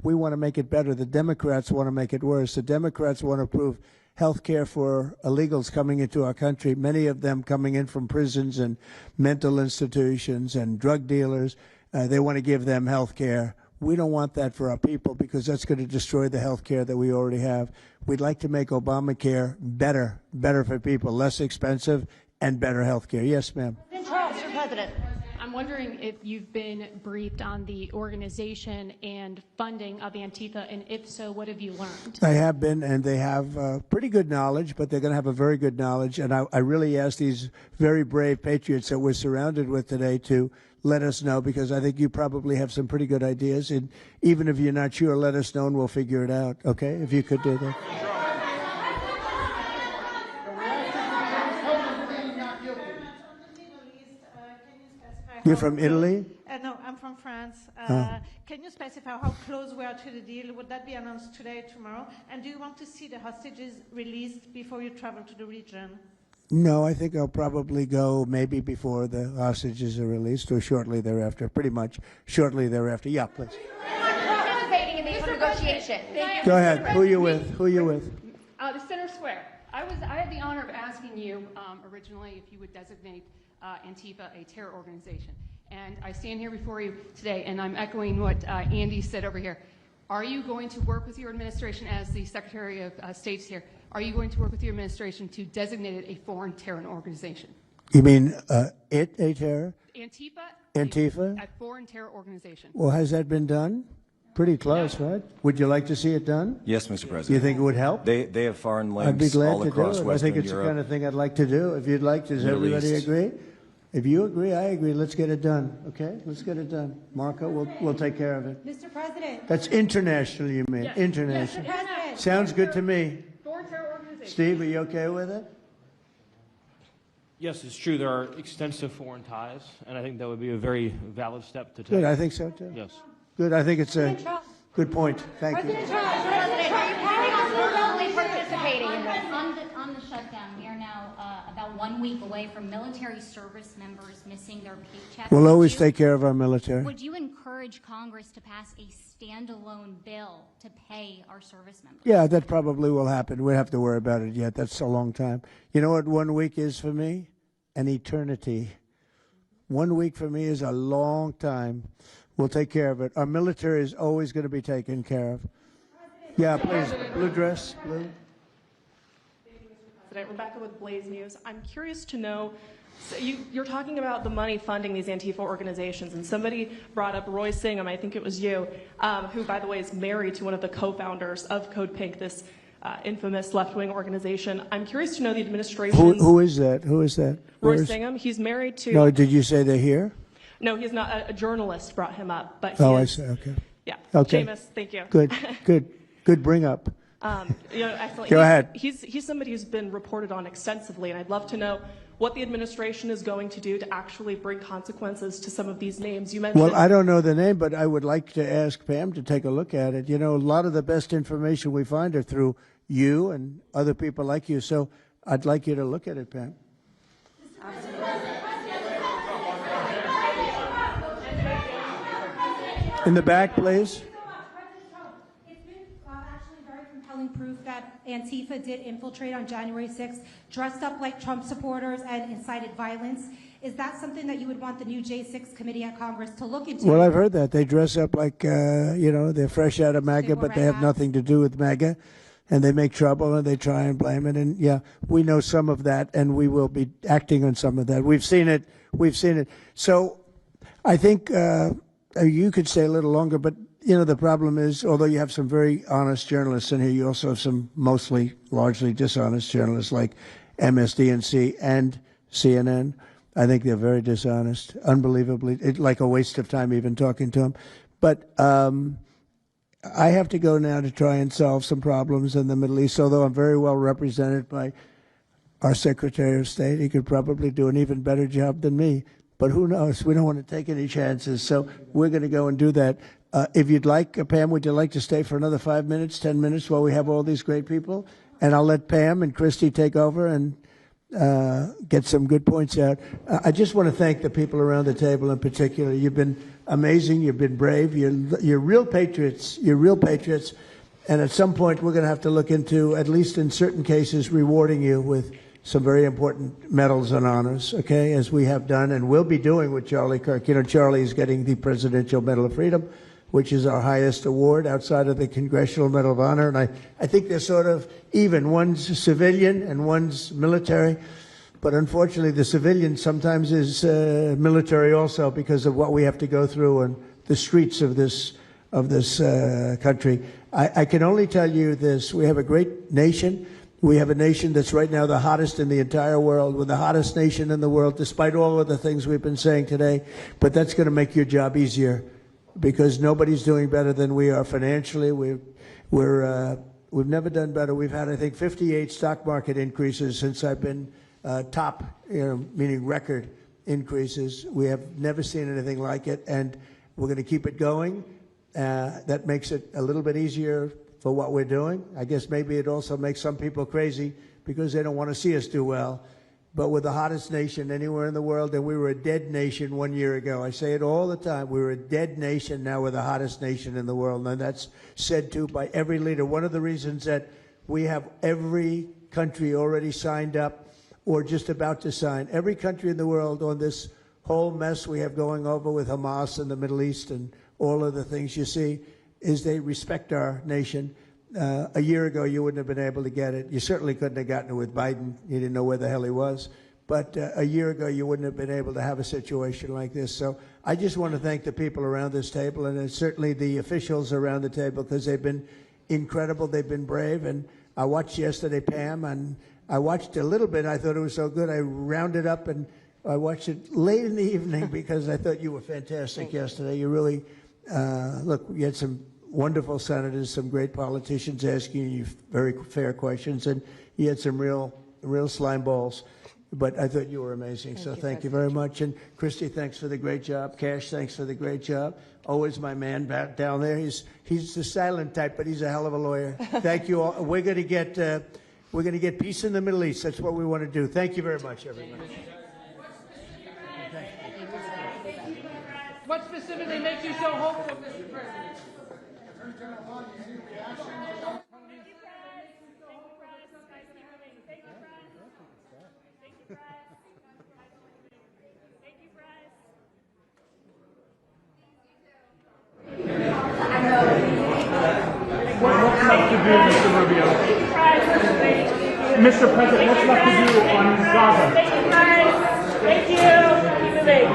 we want to make it better. The Democrats want to make it worse. The Democrats want to approve health care for illegals coming into our country, many of them coming in from prisons and mental institutions and drug dealers. They want to give them health care. We don't want that for our people because that's going to destroy the health care that we already have. We'd like to make Obamacare better for people, less expensive and better health care. Yes, ma'am. Mr. President. I'm wondering if you've been briefed on the organization and funding of Antifa, and if so, what have you learned? I have been, and they have pretty good knowledge, but they're going to have a very good knowledge. And I really ask these very brave patriots that we're surrounded with today to let us know, because I think you probably have some pretty good ideas. And even if you're not sure, let us know and we'll figure it out, okay? If you could do that. You're from Italy? No, I'm from France. Can you specify how close we are to the deal? Would that be announced today, tomorrow? And do you want to see the hostages released before you travel to the region? No, I think I'll probably go maybe before the hostages are released or shortly thereafter, pretty much shortly thereafter. Yeah, please. Participating in the negotiation. Go ahead. Who are you with? Who are you with? The Center Square. I had the honor of asking you originally if you would designate Antifa a terror organization. And I stand here before you today, and I'm echoing what Andy said over here. Are you going to work with your administration, as the Secretary of State's here, are you going to work with your administration to designate it a foreign terror organization? You mean a terror? Antifa? A foreign terror organization. Well, has that been done? Pretty close, right? Would you like to see it done? Yes, Mr. President. You think it would help? They have foreign I'd be links glad all to across do it. Western I think it's Europe. the kind of thing I'd like to do. If you'd like, does Middle everybody East. agree? If you agree, I agree. Let's get it done, okay? Let's get it done. Marco, we'll take care of it. Mr. President. That's international, you mean? Yes. International. Yes, President. Sounds good to me. Foreign terror organization. Steve, are you okay with it? Yes, it's true. There are extensive foreign ties, and I think that would be a very valid step to take. Good, I think so too. Yes. Good, I think it's a good point. Thank you. President, are you planning on formally participating in this? On the shutdown, we are now about 1 week away from military service members missing their paychecks. We'll always take care of our military. Would you encourage Congress to pass a standalone bill to pay our service members? Yeah, that probably will happen. We don't have to worry about it yet. That's a long time. You know what 1 week is for me? An eternity. 1 week for me is a long time. We'll take care of it. Our military is always going to be taken care of. Yeah, please. Blue dress. Blue. Rebecca with Blaze News. I'm curious to know, so you're talking about the money funding these Antifa organizations, and somebody brought up Roy Singham, I think it was you, who, by the way, is married to one of the co-founders of Code Pink, this infamous left-wing organization. I'm curious to know the administration. Who is that? Who is that? Roy Singham. He's married to. No, did you say they're here? No, he's not. A journalist brought him up, but Oh, I is, see. Okay. Yeah. Okay. Seamus, thank you. Good bring up. Excellent. Go ahead. He's somebody who's been reported on extensively, and I'd love to know what the administration is going to do to actually bring consequences to some of these names. You mentioned. Well, I don't know the name, but I would like to ask Pam to take a look at it. You know, a lot of the best information we find are through you and other people like you, so I'd like you to look at it, Pam. In the back, please. Proof that Antifa did infiltrate on January 6th, dressed up like Trump supporters and incited violence. Is that something that you would want the new J6 committee at Congress to look into? Well, I've heard that. They dress up like, they're fresh out of MAGA, but they have nothing to do with MAGA. and they make trouble and they try and blame it. And yeah, we know some of that, and we will be acting on some of that. We've seen it. We've seen it. So I think you could stay a little longer, but you know, the problem is, although you have some very honest journalists in here, you also have some largely dishonest journalists like MSDNC and CNN. I think they're very dishonest, unbelievably. It's like a waste of time even talking to them. But I have to go now to try and solve some problems in the Middle East, although I'm very well represented by our Secretary of State. He could probably do an even better job than me. But who knows? We don't want to take any chances. So we're going to go and do that. If you'd like, Pam, would you like to stay for another 5 minutes, 10 minutes while we have all these great people? And I'll let Pam and Christy take over and get some good points out. I just want to thank the people around the table in particular. You've been amazing. You've been brave. You're real patriots. You're real patriots. And at some point, we're going to have to look into, at least in certain cases, rewarding you with some very important medals and honors, okay, as we have done and will be doing with Charlie Kirk. You know, Charlie is getting the Presidential Medal of Freedom, which is our highest award outside of the Congressional Medal of Honor. And I think they're sort of even. One's civilian and one's military. But unfortunately, the civilian sometimes is military also because of what we have to go through on the streets of this country. I can only tell you this. We have a great nation. We have a nation that's right now the hottest in the entire world. We're the hottest nation in the world, despite all of the things we've been saying today. But that's going to make your job easier, because nobody's doing better than we are financially. We've never done better. We've had, I think, 58 stock market increases since I've been top, meaning record increases. We have never seen anything like it, and we're going to keep it going. That makes it a little bit easier for what we're doing. I guess maybe it also makes some people crazy because they don't want to see us do well. But we're the hottest nation anywhere in the world, and we were a dead nation 1 year ago. I say it all the time. We were a dead nation. Now we're the hottest nation in the world, and that's said to by every leader. One of the reasons that we have every country already signed up or just about to sign, every country in the world on this whole mess we have going over with Hamas and the Middle East and all of the things you see, is they respect our nation. A year ago, you wouldn't have been able to get it. You certainly couldn't have gotten it with Biden. You didn't know where the hell he was. But a year ago, you wouldn't have been able to have a situation like this. So I just want to thank the people around this table, and certainly the officials around the table, because they've been incredible. They've been brave. And I watched yesterday, Pam, and I watched a little bit. I thought it was so good. I rounded up, and I watched it late in the evening because I thought you were fantastic yesterday. You really, look, you had some wonderful senators, some great politicians asking you very fair questions, and you had some real slime balls. But I thought you were amazing, so thank you very much. And Christy, thanks for the great job. Cash, thanks for the great job. Always my man back down there. He's the silent type, but he's a hell of a lawyer. Thank you all. We're going to get peace in the Middle East. That's what we want to do. Thank you very much, everyone. What specifically makes you so hopeful, Mr. President? What's left to do, Mr. Rubio? Mr. President, what's left to do on Gaza? Thank you, guys. Thank you. Keep it big.